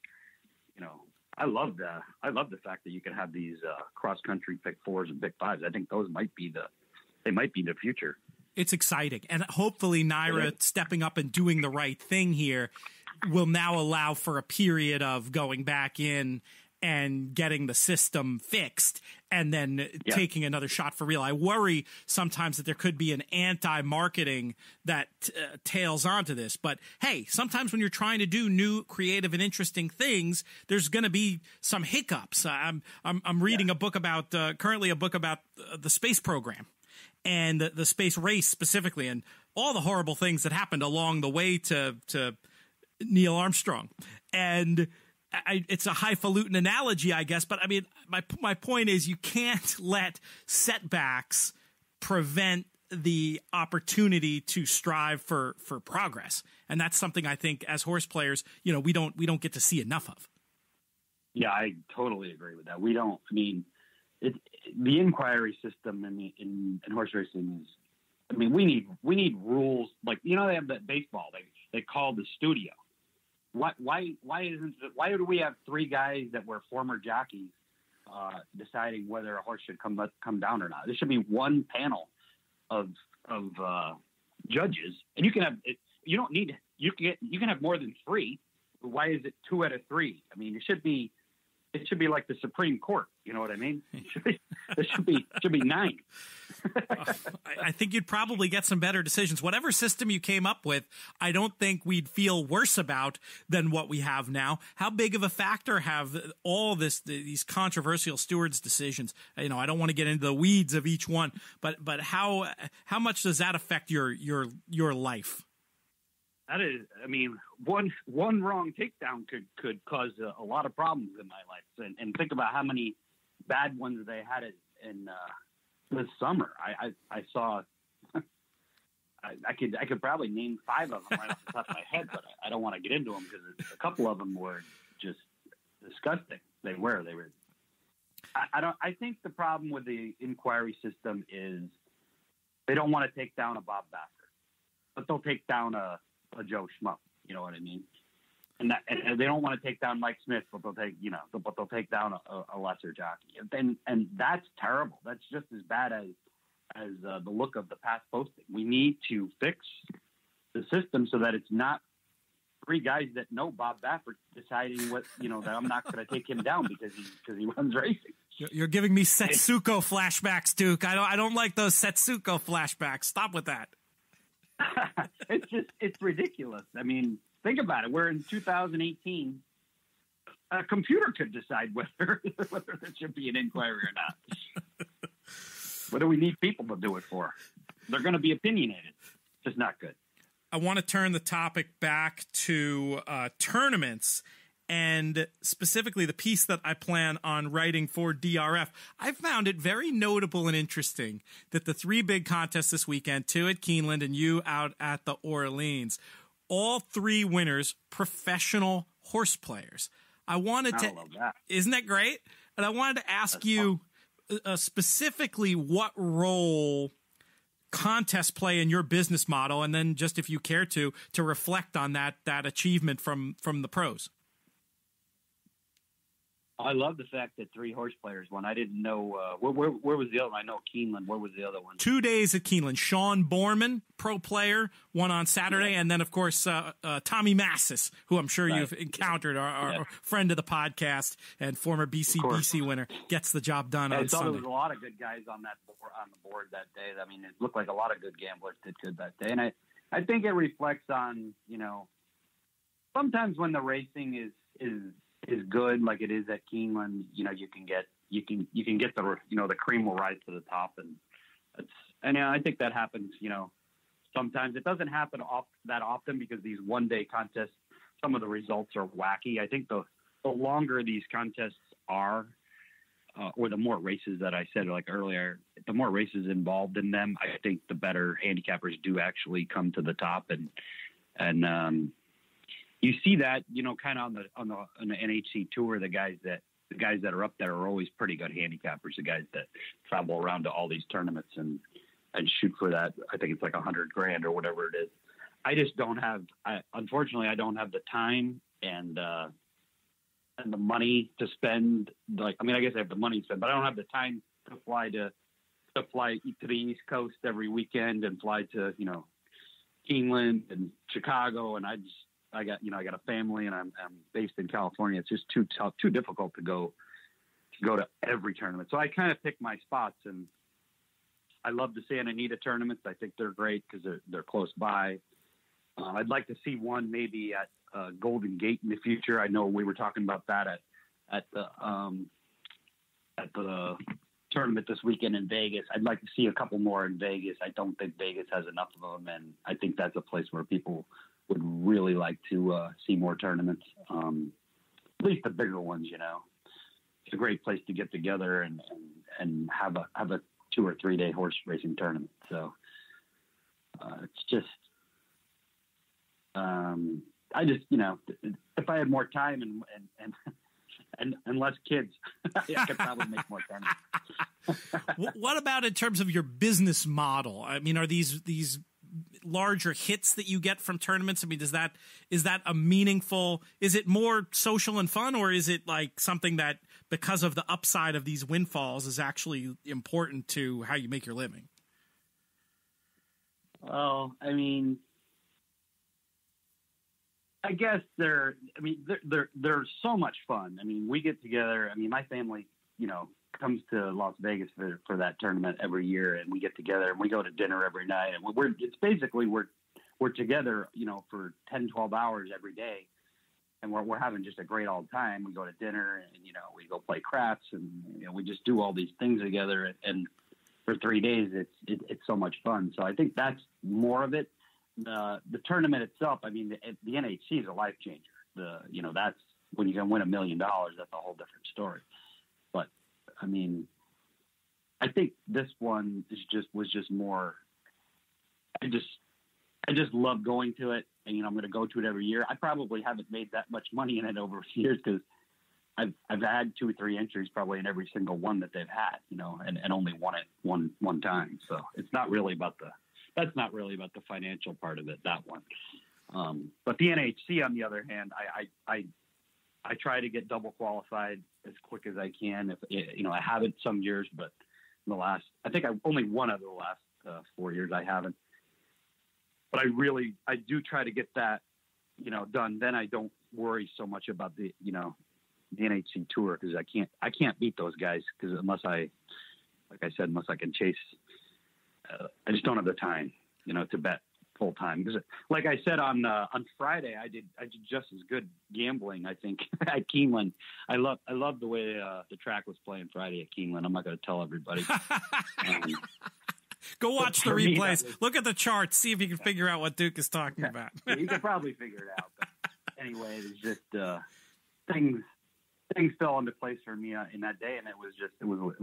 I love the fact that you can have these cross-country pick 4s and pick 5s. I think those might be the future. It's exciting. And hopefully NYRA stepping up and doing the right thing here will now allow for a period of going back in and getting the system fixed and then taking another shot for real. I worry sometimes that there could be an anti-marketing that tails onto this. But hey, sometimes when you're trying to do new, creative, and interesting things, there's going to be some hiccups. I'm reading a book about currently a book about the space program and the space race specifically, and all the horrible things that happened along the way to Neil Armstrong. And it's a highfalutin analogy, I guess, but I mean, my point is you can't let setbacks prevent the opportunity to strive for progress, and that's something I think as horse players, we don't get to see enough of. Yeah, I totally agree with that. We don't. I mean, the inquiry system in horse racing is. I mean, we need rules like they have that baseball they call the studio. Why do we have 3 guys that were former jockeys deciding whether a horse should come down or not? There should be one panel of judges, and you can have more than 3. Why is it 2 out of 3? I mean, it should be like the Supreme Court. You know what I mean? It should be 9. I think you'd probably get some better decisions. Whatever system you came up with, I don't think we'd feel worse about than what we have now. How big of a factor have all these controversial stewards' decisions? I don't want to get into the weeds of each one, but how much does that affect your life? That is, one wrong takedown could cause a lot of problems in my life. And think about how many bad ones they had in this summer. I saw. I could probably name 5 of them right off the top of my head, but I don't want to get into them because a couple of them were just disgusting. They were. I think the problem with the inquiry system is they don't want to take down a Bob Baffert, but they'll take down a Joe Schmo. You know what I mean? And they don't want to take down Mike Smith, but they'll take down a lesser jockey. And that's terrible. That's just as bad as the look of the past posting. We need to fix the system so that it's not 3 guys that know Bob Baffert deciding that I'm not going to take him down because he runs racing. You're giving me Setsuko flashbacks, Duke. I don't like those Setsuko flashbacks. Stop with that. It's ridiculous. I mean, think about it. We're in 2018. A computer could decide whether there should be an inquiry or not. What do we need people to do it for? They're going to be opinionated. It's just not good. I want to turn the topic back to tournaments, and specifically the piece that I plan on writing for DRF. I found it very notable and interesting that the 3 big contests this weekend, 2 at Keeneland and you out at the Orleans, all 3 winners, professional horse players. I love that. Isn't that great? And I wanted to ask you specifically what role contests play in your business model, and then just if you care to reflect on that achievement from the pros. I love the fact that 3 horse players won. I didn't know where was the other one? I know Keeneland. Where was the other one? 2 days at Keeneland. Sean Borman, pro player, won on Saturday, and then of course Tommy Massis, who I'm sure you've encountered, our friend of the podcast and former BCBC winner, gets the job done on Sunday. There was a lot of good guys on the board that day. I mean, it looked like a lot of good gamblers did good that day, and I think it reflects on sometimes when the racing is good like it is at Keeneland, you can get the cream will rise to the top, and I think that happens. Sometimes it doesn't happen that often because these one-day contests, some of the results are wacky. I think the longer these contests are, or the more races that I said like earlier, the more races involved in them, I think the better handicappers do actually come to the top, and you see that, kind of on the NHC tour, the guys that are up there are always pretty good handicappers. The guys that travel around to all these tournaments and shoot for that. I think it's like $100,000 or whatever it is. I just don't have. Unfortunately, I don't have the time and the money to spend. I guess I have the money to spend, but I don't have the time to fly to the East Coast every weekend and fly to Keeneland and Chicago, and I got a family and I'm based in California. It's just too tough, too difficult to go to every tournament. So I kind of pick my spots, and I love the Santa Anita tournaments. I think they're great because they're close by. I'd like to see one maybe at Golden Gate in the future. I know we were talking about that at the tournament this weekend in Vegas. I'd like to see a couple more in Vegas. I don't think Vegas has enough of them, and I think that's a place where people would really like to see more tournaments, at least the bigger ones. It's a great place to get together and have a 2 or 3 day horse racing tournament. So it's just, I just, if I had more time and less kids, I could probably make more tournaments. What about in terms of your business model? I mean, are these larger hits that you get from tournaments? I mean, is that a meaningful, is it more social and fun, or is it like something that because of the upside of these windfalls is actually important to how you make your living? Well, I mean, I guess they're so much fun. I mean, we get together. I mean, my family, comes to Las Vegas for that tournament every year, and we get together and we go to dinner every night, and we're together, for 10, 12 hours every day, and we're having just a great old time. We go to dinner, and we go play craps, and we just do all these things together, and for 3 days it's so much fun. So I think that's more of it. The tournament itself, I mean, the NHC is a life changer. That's when you can win $1 million. That's a whole different story. But I mean, I think this one was just more. I just love going to it, and I'm going to go to it every year. I probably haven't made that much money in it over the years because I've had 2 or 3 entries probably in every single one that they've had, and only won it one time. So it's not really about that's not really about the financial part of it, that one. But the NHC, on the other hand, I try to get double qualified as quick as I can. If I haven't some years, but I think I've only won out of the last 4 years. I haven't, but I do try to get that, done. Then I don't worry so much about the NHC tour, because I can't beat those guys, because unless I can chase, I just don't have the time, to bet full time. Because like I said on Friday, I did just as good gambling, I think, at Keeneland. I love the way the track was playing Friday at Keeneland. I'm not going to tell everybody. Go watch the replays. Look at the charts. See if you can figure out what Duke is talking about. You can probably figure it out. But anyway, it's just things fell into place for me in that day, and it was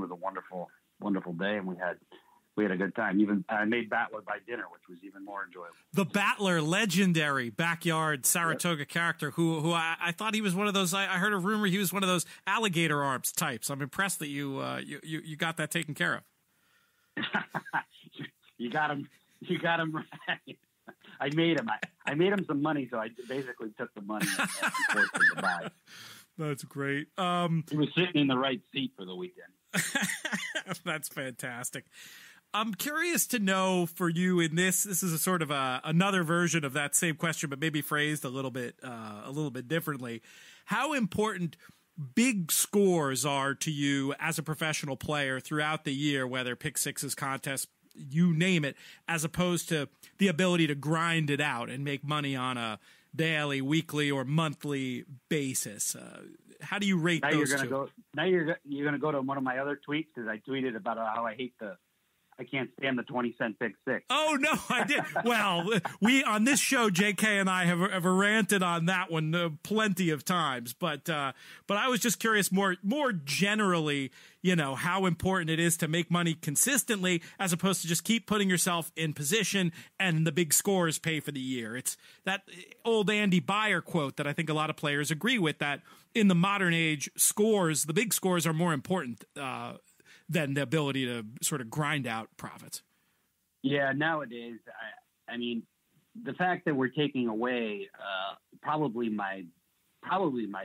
a wonderful day, and we had a good time. Even I made Battler by dinner, which was even more enjoyable. The Battler, legendary backyard Saratoga character, who I thought he was one of those. I heard a rumor he was one of those alligator arms types. I'm impressed that you got that taken care of. You got him right. I made him some money, so I basically took the money and forced him to buy. That's great. He was sitting in the right seat for the weekend. That's fantastic. I'm curious to know for you in this is a sort of another version of that same question, but maybe phrased a little bit differently. How important big scores are to you as a professional player throughout the year, whether pick sixes, contests, you name it, as opposed to the ability to grind it out and make money on a daily, weekly, or monthly basis? How do you rate those two? Now you're going to go to one of my other tweets, because I tweeted about how I can't stand the 20-cent pick six. Oh, no, I did. Well, we on this show, JK and I have ranted on that one plenty of times. But I was just curious more generally, how important it is to make money consistently as opposed to just keep putting yourself in position and the big scores pay for the year. It's that old Andy Beyer quote that I think a lot of players agree with, that in the modern age, the big scores are more important than the ability to sort of grind out profits. Yeah, nowadays, I mean, the fact that we're taking away probably my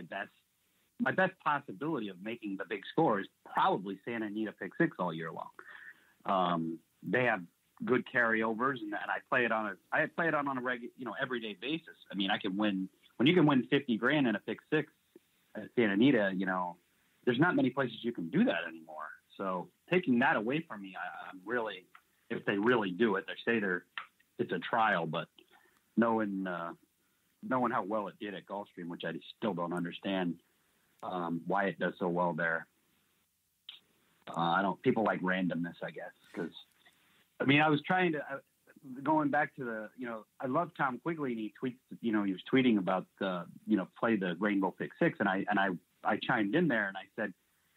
best possibility of making the big score is probably Santa Anita pick six all year long. They have good carryovers, and I play it on a regular, everyday basis. I mean, I can win when you can win $50,000 in a pick six at Santa Anita. There's not many places you can do that anymore. So taking that away from me, I'm really, if they really do it, they say it's a trial, but knowing how well it did at Gulfstream, which I still don't understand why it does so well there. People like randomness, I guess, because I was trying to, going back to I love Tom Quigley, and he tweets, he was tweeting about play the Rainbow Pick Six, and I chimed in there and I said,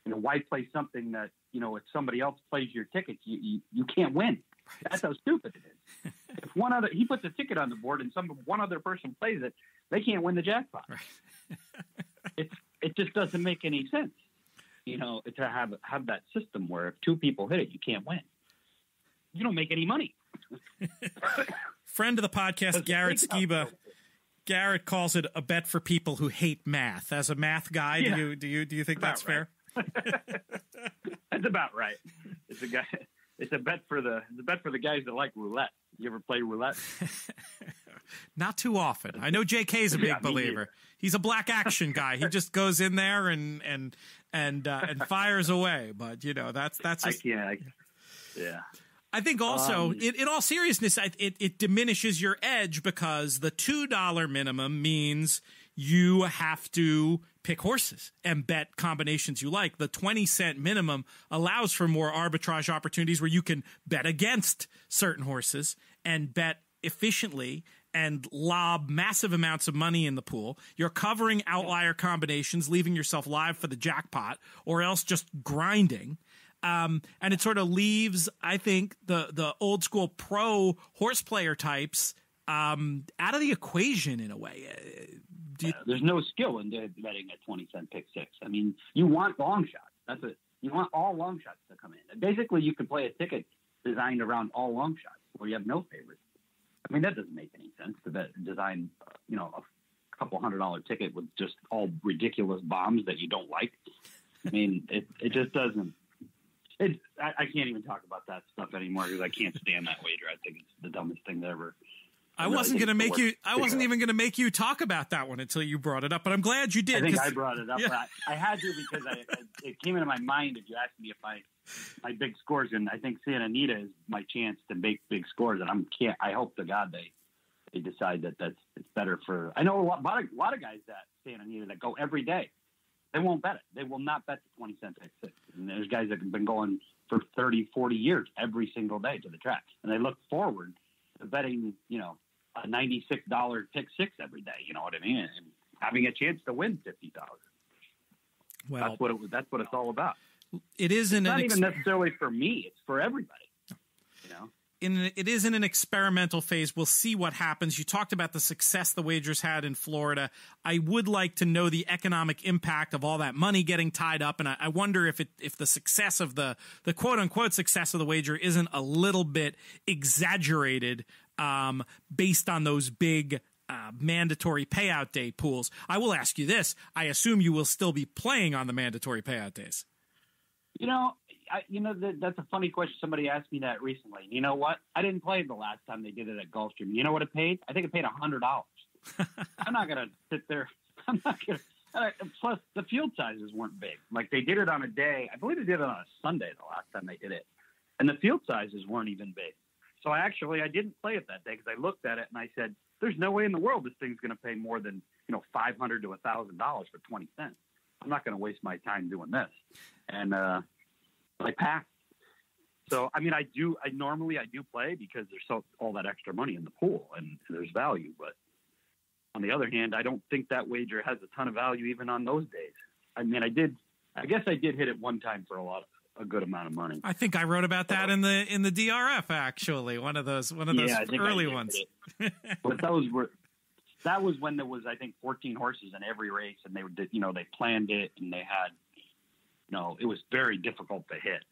why play something that, if somebody else plays your tickets, you can't win. That's how stupid it is. If he puts a ticket on the board and one other person plays it, they can't win the jackpot. Right. It just doesn't make any sense, to have that system where if 2 people hit it, you can't win. You don't make any money. Friend of the podcast, Garrett Skiba. Garrett calls it a bet for people who hate math. As a math guy, yeah. do you think that's fair? That's about right. It's a bet for the guys that like roulette. You ever play roulette? Not too often. I know JK's a big believer. He's a black action guy. He just goes in there and and fires away. But that's just, yeah. I think also, in all seriousness, it diminishes your edge because the $2 minimum means you have to pick horses and bet combinations you like. The 20-cent minimum allows for more arbitrage opportunities where you can bet against certain horses and bet efficiently and lob massive amounts of money in the pool. You're covering outlier combinations, leaving yourself live for the jackpot, or else just grinding. And it sort of leaves, I think, the old school pro horse player types out of the equation in a way. There's no skill in betting a 20-cent pick six. I mean, you want long shots. That's it. You want all long shots to come in. Basically, you could play a ticket designed around all long shots where you have no favorites. I mean, that doesn't make any sense to design, a couple $100 ticket with just all ridiculous bombs that you don't like. I mean, it just doesn't. I can't even talk about that stuff anymore because I can't stand that wager. I think it's the dumbest thing to ever. I wasn't even going to make you talk about that one until you brought it up, but I'm glad you did. I think I brought it up. Yeah. But I had to because it came into my mind if you asked me if my big scores, and I think Santa Anita is my chance to make big scores, and I hope to God they decide it's better for. I know a lot of guys that Santa Anita that go every day. They won't bet it. They will not bet the 20-cent pick six. And there's guys that have been going for 30, 40 years every single day to the track. And they look forward to betting, a $96 pick six every day. You know what I mean? And having a chance to win $50. Well, that's what it's all about. It isn't not even necessarily for me. It's for everybody. It is in an experimental phase. We'll see what happens. You talked about the success the wagers had in Florida. I would like to know the economic impact of all that money getting tied up, and I wonder if the success of the quote unquote success of the wager isn't a little bit exaggerated based on those big mandatory payout day pools. I will ask you this: I assume you will still be playing on the mandatory payout days. That's a funny question. Somebody asked me that recently. You know what? I didn't play the last time they did it at Gulfstream. You know what it paid? I think it paid $100. I'm not going to sit there. I'm not going to. Plus, the field sizes weren't big. Like, they did it on a day. I believe they did it on a Sunday the last time they did it. And the field sizes weren't even big. So, I didn't play it that day because I looked at it and I said, there's no way in the world this thing's going to pay more than, $500 to $1,000 for 20 cents. I'm not going to waste my time doing this. And, I passed. So, I mean, I normally do play because there's all that extra money in the pool and there's value. But on the other hand, I don't think that wager has a ton of value even on those days. I mean, I guess I did hit it one time for a good amount of money. I think I wrote about that in the DRF, actually. One of those early ones. But that was when there was, I think, 14 horses in every race, and they planned it and they had. No, it was very difficult to hit,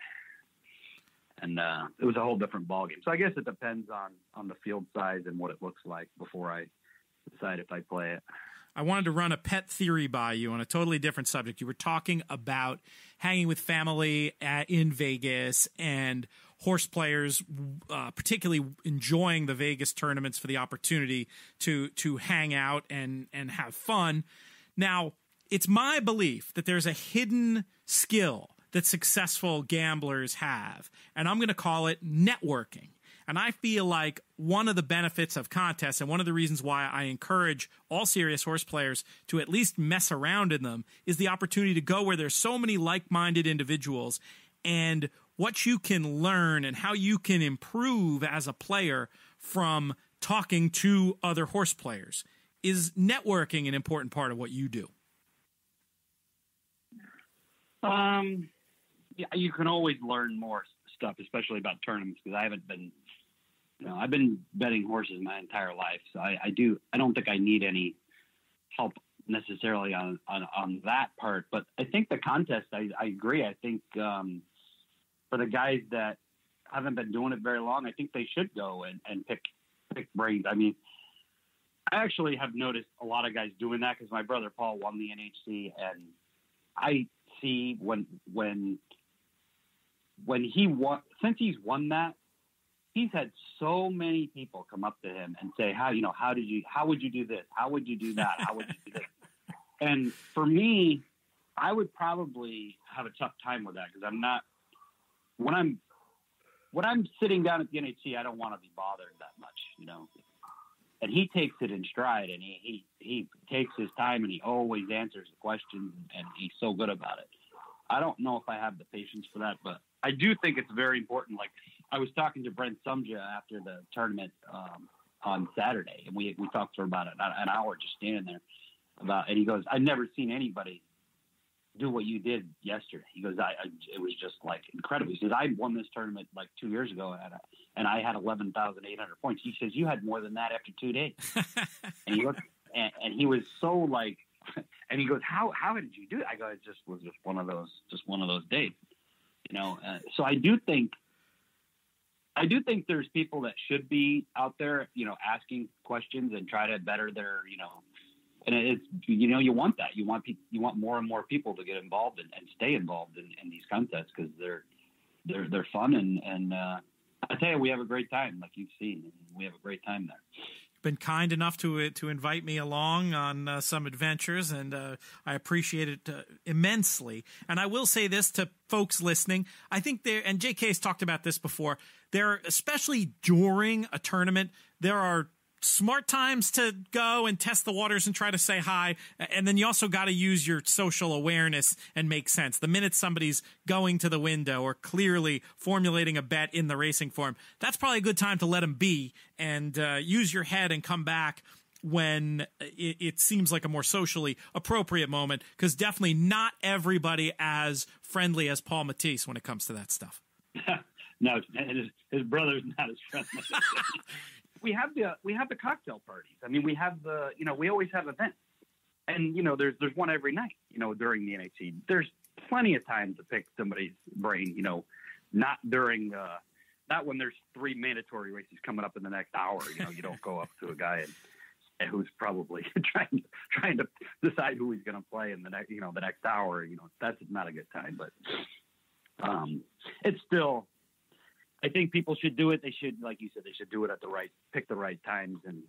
and it was a whole different ballgame. So I guess it depends on the field size and what it looks like before I decide if I play it. I wanted to run a pet theory by you on a totally different subject. You were talking about hanging with family in Vegas and horse players, particularly enjoying the Vegas tournaments for the opportunity to hang out and have fun. Now, it's my belief that there's a hidden skill that successful gamblers have, and I'm going to call it networking. And I feel like one of the benefits of contests and one of the reasons why I encourage all serious horse players to at least mess around in them is the opportunity to go where there's so many like-minded individuals, and what you can learn and how you can improve as a player from talking to other horse players. Is networking an important part of what you do? Yeah, you can always learn more stuff, especially about tournaments, because I've been betting horses my entire life. So I don't think I need any help necessarily on that part, but I think the contest, I agree. I think, for the guys that haven't been doing it very long, I think they should go and pick brains. I mean, I actually have noticed a lot of guys doing that because my brother Paul won the NHC, and I see when he won, since he's won that, he's had so many people come up to him and say, how would you do this? How would you do that? How would you do this? And for me, I would probably have a tough time with that, because I'm not, when I'm sitting down at the NHC, I don't want to be bothered that much, you know. And he takes it in stride, and he takes his time, and he always answers the questions, and he's so good about it. I don't know if I have the patience for that, but I do think it's very important. Like, I was talking to Brent Sumja after the tournament on Saturday, and we talked for about an hour just standing there and he goes, I've never seen anybody do what you did yesterday. He goes, it was just like incredible. He says, I won this tournament like 2 years ago and I had 11,800 points. He says, you had more than that after 2 days. And he looked, and he was so like, and he goes, how did you do it? I go, it just was just one of those days, you know? So I do think there's people that should be out there, you know, asking questions and try to better their, you know, and it's, you know, you want that. You want more and more people to get involved and stay involved in these contests, because they're fun. And I tell you, we have a great time, like you've seen. We have a great time there. Been kind enough to invite me along on some adventures, and I appreciate it immensely. And I will say this to folks listening: I think and JK's talked about this before, especially during a tournament, there are smart times to go and test the waters and try to say hi. And then you also got to use your social awareness and make sense. The minute somebody's going to the window or clearly formulating a bet in the racing form, that's probably a good time to let them be and use your head and come back when it seems like a more socially appropriate moment, because definitely not everybody as friendly as Paul Matties when it comes to that stuff. No, his brother's not as friendly. We have the cocktail parties. I mean, we always have events, and, you know, there's one every night, you know, during the NHC. There's plenty of time to pick somebody's brain, you know, not when there's 3 mandatory races coming up in the next hour. You know, you don't go up to a guy and who's probably trying to decide who he's going to play in the next hour. You know, that's not a good time, but it's still, I think people should do it. They should, like you said, they should do it pick the right times, and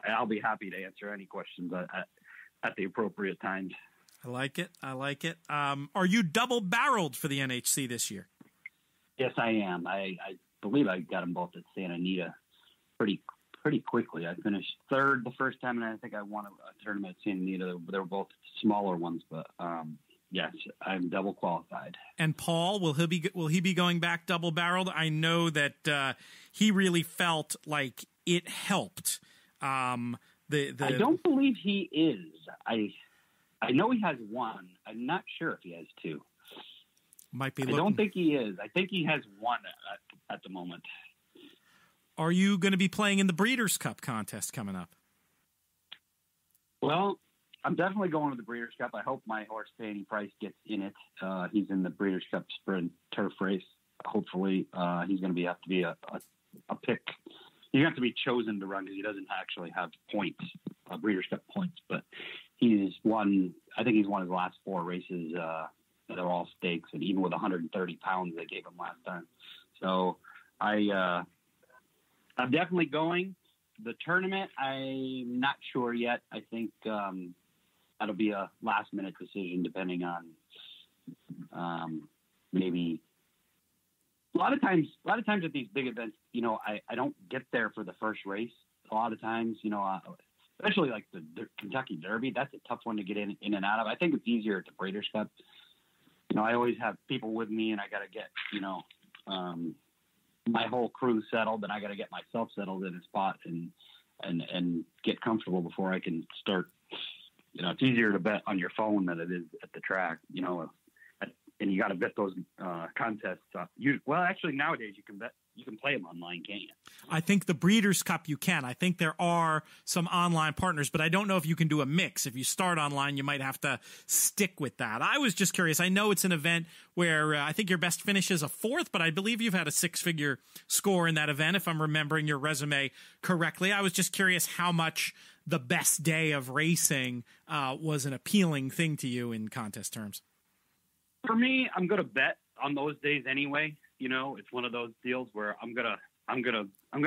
I'll be happy to answer any questions at the appropriate times. I like it. Are you double-barreled for the NHC this year? Yes, I am. I believe I got them both at Santa Anita pretty quickly. I finished third the first time, and I think I won a tournament at Santa Anita. They were both smaller ones, but yes, I'm double qualified. And Paul, will he be going back double barreled? I know that he really felt like it helped. I don't believe he is. I know he has one. I'm not sure if he has two. Might be. I don't think he is. I think he has one at the moment. Are you going to be playing in the Breeders' Cup contest coming up? Well, I'm definitely going to the Breeders' Cup. I hope my horse, Fanny Price, gets in it. He's in the Breeders' Cup Sprint Turf Race. Hopefully, he's going to have to be a pick. He's going to have to be chosen to run, because he doesn't actually have points, Breeders' Cup points. But he's won. I think he's won his last 4 races. They're all stakes, and even with 130 pounds they gave him last time. So I'm definitely going. The tournament, I'm not sure yet. I think that'll be a last-minute decision, depending on maybe. A lot of times at these big events, you know, I don't get there for the first race. A lot of times, you know, especially like the Kentucky Derby, that's a tough one to get in and out of. I think it's easier at the Breeders' Cup. You know, I always have people with me, and I got to get, you know, my whole crew settled, and I got to get myself settled in a spot and get comfortable before I can start. You know, it's easier to bet on your phone than it is at the track, you know, and you got to bet those contests. Well, actually, nowadays you can play them online, can't you? I think the Breeders' Cup you can. I think there are some online partners, but I don't know if you can do a mix. If you start online, you might have to stick with that. I was just curious. I know it's an event where I think your best finish is a 4th, but I believe you've had a 6-figure score in that event, if I'm remembering your resume correctly. I was just curious how much the best day of racing was an appealing thing to you in contest terms. For me, I'm going to bet on those days anyway. You know, it's one of those deals where I'm gonna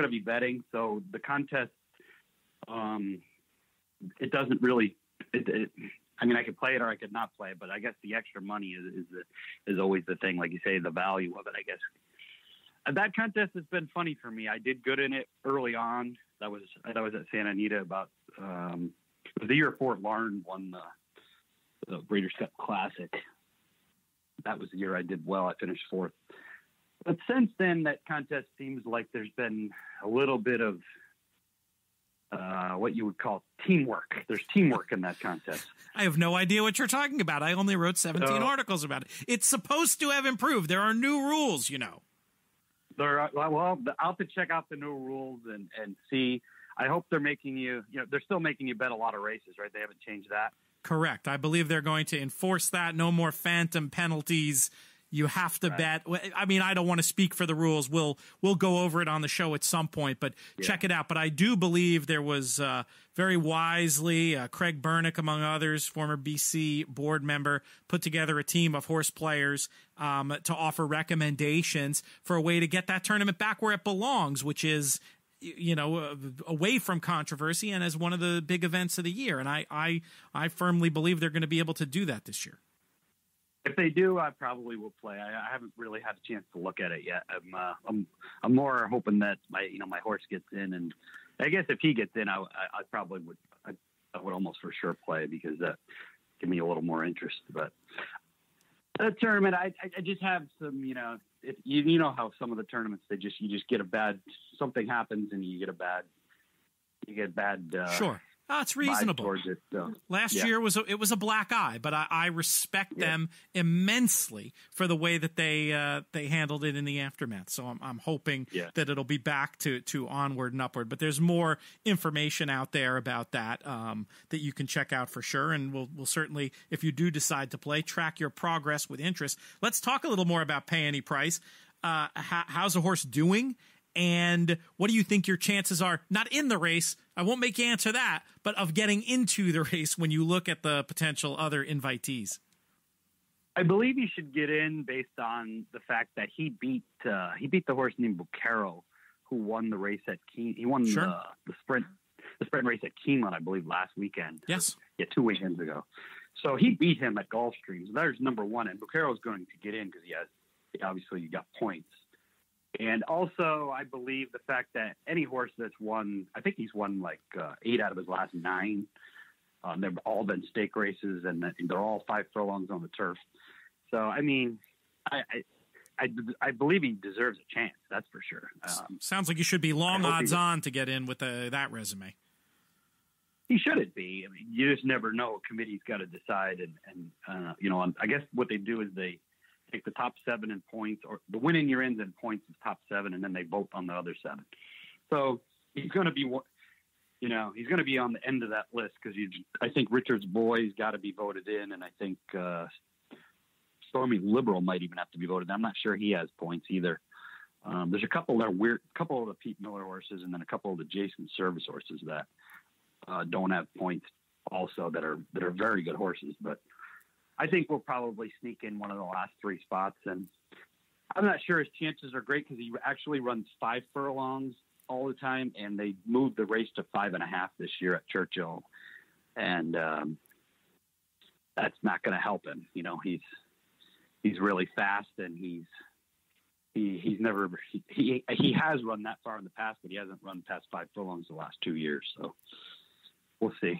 be betting. So the contest, it doesn't really. I mean, I could play it or I could not play it, but I guess the extra money is always the thing. Like you say, the value of it, I guess. That contest has been funny for me. I did good in it early on. That was at Santa Anita about it was the year Fort Larn won the Breeders' Cup Classic. That was the year I did well. I finished 4th. But since then, that contest seems like there's been a little bit of what you would call teamwork. There's teamwork in that contest. I have no idea what you're talking about. I only wrote 17 articles about it. It's supposed to have improved. There are new rules, you know. I'll have to check out the new rules and see. I hope they're making they're still making you bet a lot of races, right? They haven't changed that. Correct. I believe they're going to enforce that. No more phantom penalties. You have to bet. I mean, I don't want to speak for the rules. We'll go over it on the show at some point, but check it out. But I do believe there was very wisely Craig Bernick, among others, former BC board member, put together a team of horse players to offer recommendations for a way to get that tournament back where it belongs, which is, away from controversy and as one of the big events of the year. And I firmly believe they're going to be able to do that this year. If they do, I probably will play. I haven't really had a chance to look at it yet. I'm more hoping that my horse gets in, and I guess if he gets in, I probably would. I would almost for sure play because that give me a little more interest. But the tournament, I just have some, if you know how some of the tournaments you just get a bad, something happens and you get bad. Sure. Oh, it's reasonable. It, Last year it was a black eye, but I respect them immensely for the way that they handled it in the aftermath. So I'm hoping that it'll be back to onward and upward. But there's more information out there about that that you can check out for sure. And we'll certainly, if you do decide to play, track your progress with interest. Let's talk a little more about Pay Any Price. How's the horse doing? And what do you think your chances are, not in the race, I won't make you answer that, but of getting into the race when you look at the potential other invitees? I believe you should get in based on the fact that he beat the horse named Bucaro, who won the race at Keeneland. He won the sprint race at Keeneland, I believe, last weekend. Yes. 2 weekends ago. So he beat him at Gulfstream. So there's number one, and Bucaro's going to get in because he got points. And also, I believe the fact that any horse that's won, I think he's won like 8 out of his last 9. They've all been stake races, and they're all 5 furlongs on the turf. So, I mean, I believe he deserves a chance. That's for sure. Sounds like you should be long odds on to get in with that resume. He shouldn't be. I mean, you just never know. A committee's got to decide, and I guess what they do is they take the top 7 in points, or the winning your ends in points is top 7, and then they vote on the other 7. So he's going to be, he's going to be on the end of that list because I think Richard's Boy's got to be voted in, and I think Stormy Liberal might even have to be voted in. I'm not sure he has points either. There's a couple that are weird, a couple of the Pete Miller horses, and then a couple of the Jason Service horses that don't have points also that are very good horses, but I think we'll probably sneak in one of the last 3 spots, and I'm not sure his chances are great because he actually runs 5 furlongs all the time, and they moved the race to 5.5 this year at Churchill, and that's not going to help him. He's really fast, and he has run that far in the past, but he hasn't run past 5 furlongs the last 2 years, so we'll see.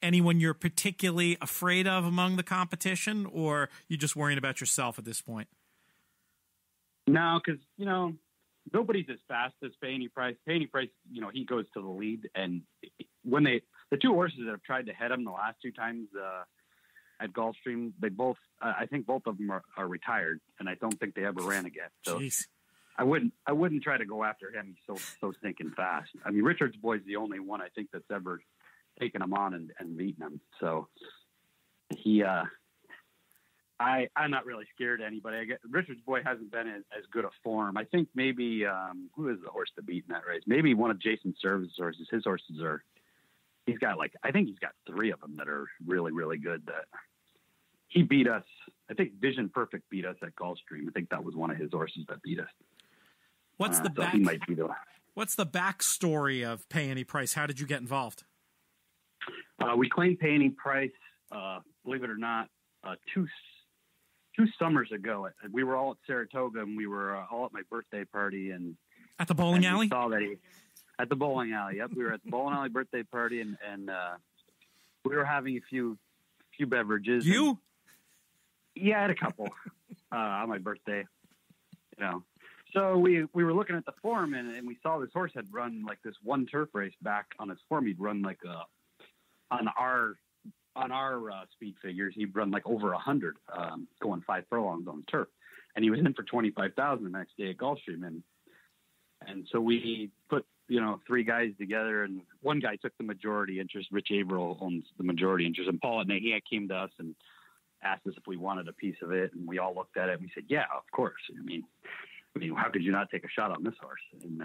Anyone you're particularly afraid of among the competition, or you just worrying about yourself at this point? No, because, nobody's as fast as Pay Any Price. Pay Any Price, he goes to the lead. And when the 2 horses that have tried to head him the last 2 times at Gulfstream, I think both of them are retired, and I don't think they ever ran again. So Jeez. I wouldn't try to go after him. He's so stinking fast. I mean, Richard's Boy's the only one I think that's ever taking him on and beating him. So I'm not really scared of anybody. Richard's Boy hasn't been as good a form. I think maybe who is the horse to beat in that race? Maybe one of Jason Service's horses. His horses he's got 3 of them that are really, really good. That he beat us. I think Vision Perfect beat us at Gulfstream. I think that was one of his horses that beat us. What's the back? He might be What's the backstory of Pay Any Price? How did you get involved? We claimed Payne Price, believe it or not, two summers ago. We were all at Saratoga, and we were all at my birthday party. And at the bowling alley? Saw that at the bowling alley, yep. We were at the bowling alley birthday party, and we were having a few beverages. You? Yeah, I had a couple on my birthday, So we were looking at the form, and we saw this horse had run like this one turf race back on his form. He'd run like on our speed figures, he'd run like over 100, going 5 furlongs on the turf, and he was in for 25,000 the next day at Gulfstream, and so we put 3 guys together, and one guy took the majority interest. Rich Averill owns the majority interest, and Paul and he came to us and asked us if we wanted a piece of it, and we all looked at it and we said, yeah, of course. I mean, how could you not take a shot on this horse? And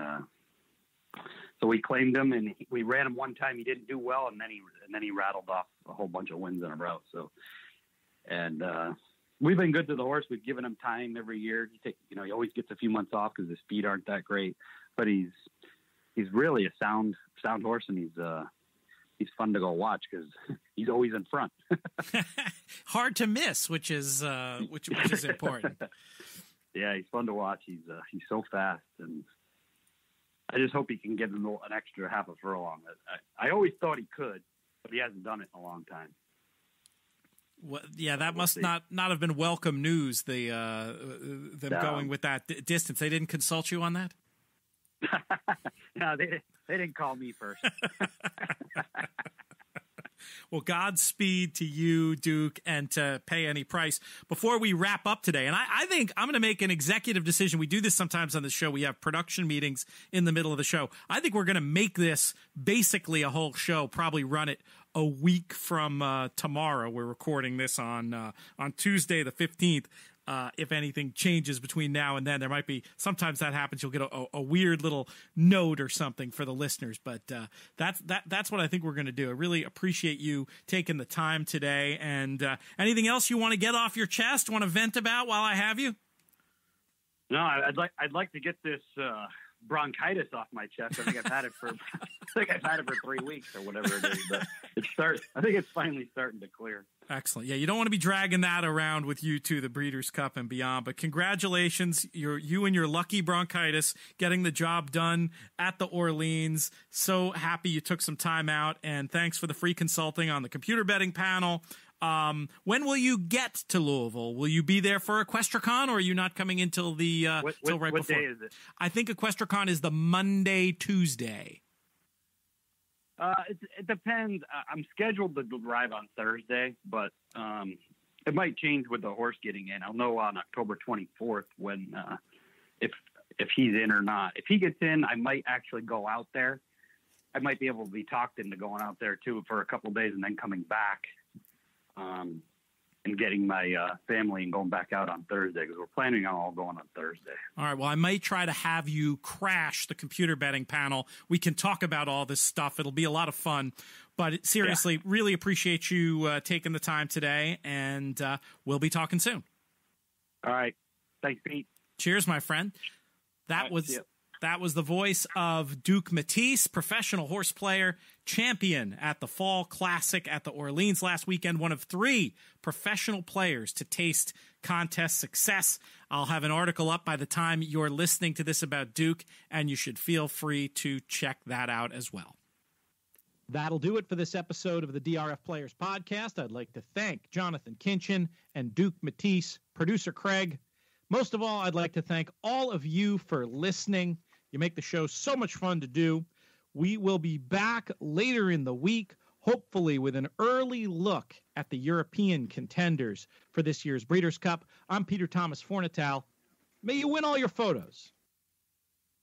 so we claimed him, and we ran him one time. He didn't do well, and then he rattled off a whole bunch of wins in a row. So, and we've been good to the horse. We've given him time every year. He always gets a few months off because his speed aren't that great, but he's really a sound horse, and he's fun to go watch because he's always in front. Hard to miss, which is important. Yeah, he's fun to watch. He's so fast, and I just hope he can get an extra half a furlong. I always thought he could, but he hasn't done it in a long time. Well, yeah, that must not have been welcome news. Them going with that distance. They didn't consult you on that? No, they didn't call me first. Well, Godspeed to you, Duke, and to Payne Price. Before we wrap up today, and I think I'm going to make an executive decision. We do this sometimes on the show. We have production meetings in the middle of the show. I think we're going to make this basically a whole show, probably run it a week from tomorrow. We're recording this on Tuesday the 15th. If anything changes between now and then, there might be, sometimes that happens. You'll get a weird little note or something for the listeners, but that's what I think we're going to do. I really appreciate you taking the time today. And anything else you want to get off your chest, want to vent about while I have you? No, I'd like to get this bronchitis off my chest. I think I've had it for 3 weeks or whatever it is, but I think it's finally starting to clear. Excellent. Yeah, you don't want to be dragging that around with you to the Breeders' Cup and beyond, but congratulations. You and your lucky bronchitis getting the job done at the Orleans. So happy you took some time out, and thanks for the free consulting on the computer betting panel. When will you get to Louisville? Will you be there for EquestriaCon, or are you not coming in till right before? What day is it? I think EquestriaCon is the Monday, Tuesday. It depends. I'm scheduled to drive on Thursday, but it might change with the horse getting in. I'll know on October 24th when if he's in or not. If he gets in, I might actually go out there. I might be able to be talked into going out there too for a couple of days and then coming back and getting my family and going back out on Thursday, because we're planning on all going on Thursday. All right. Well, I might try to have you crash the computer betting panel. We can talk about all this stuff. It'll be a lot of fun. But seriously, really appreciate you taking the time today, and we'll be talking soon. All right. Thanks, Pete. Cheers, my friend. That was the voice of Duke Matties, professional horse player, champion at the Fall Classic at the Orleans last weekend, one of 3 professional players to taste contest success. I'll have an article up by the time you're listening to this about Duke, and you should feel free to check that out as well. That'll do it for this episode of the DRF Players Podcast. I'd like to thank Jonathan Kinchin and Duke Matties, producer Craig. Most of all, I'd like to thank all of you for listening. You make the show so much fun to do. We will be back later in the week, hopefully with an early look at the European contenders for this year's Breeders' Cup. I'm Peter Thomas Fornatale. May you win all your photos.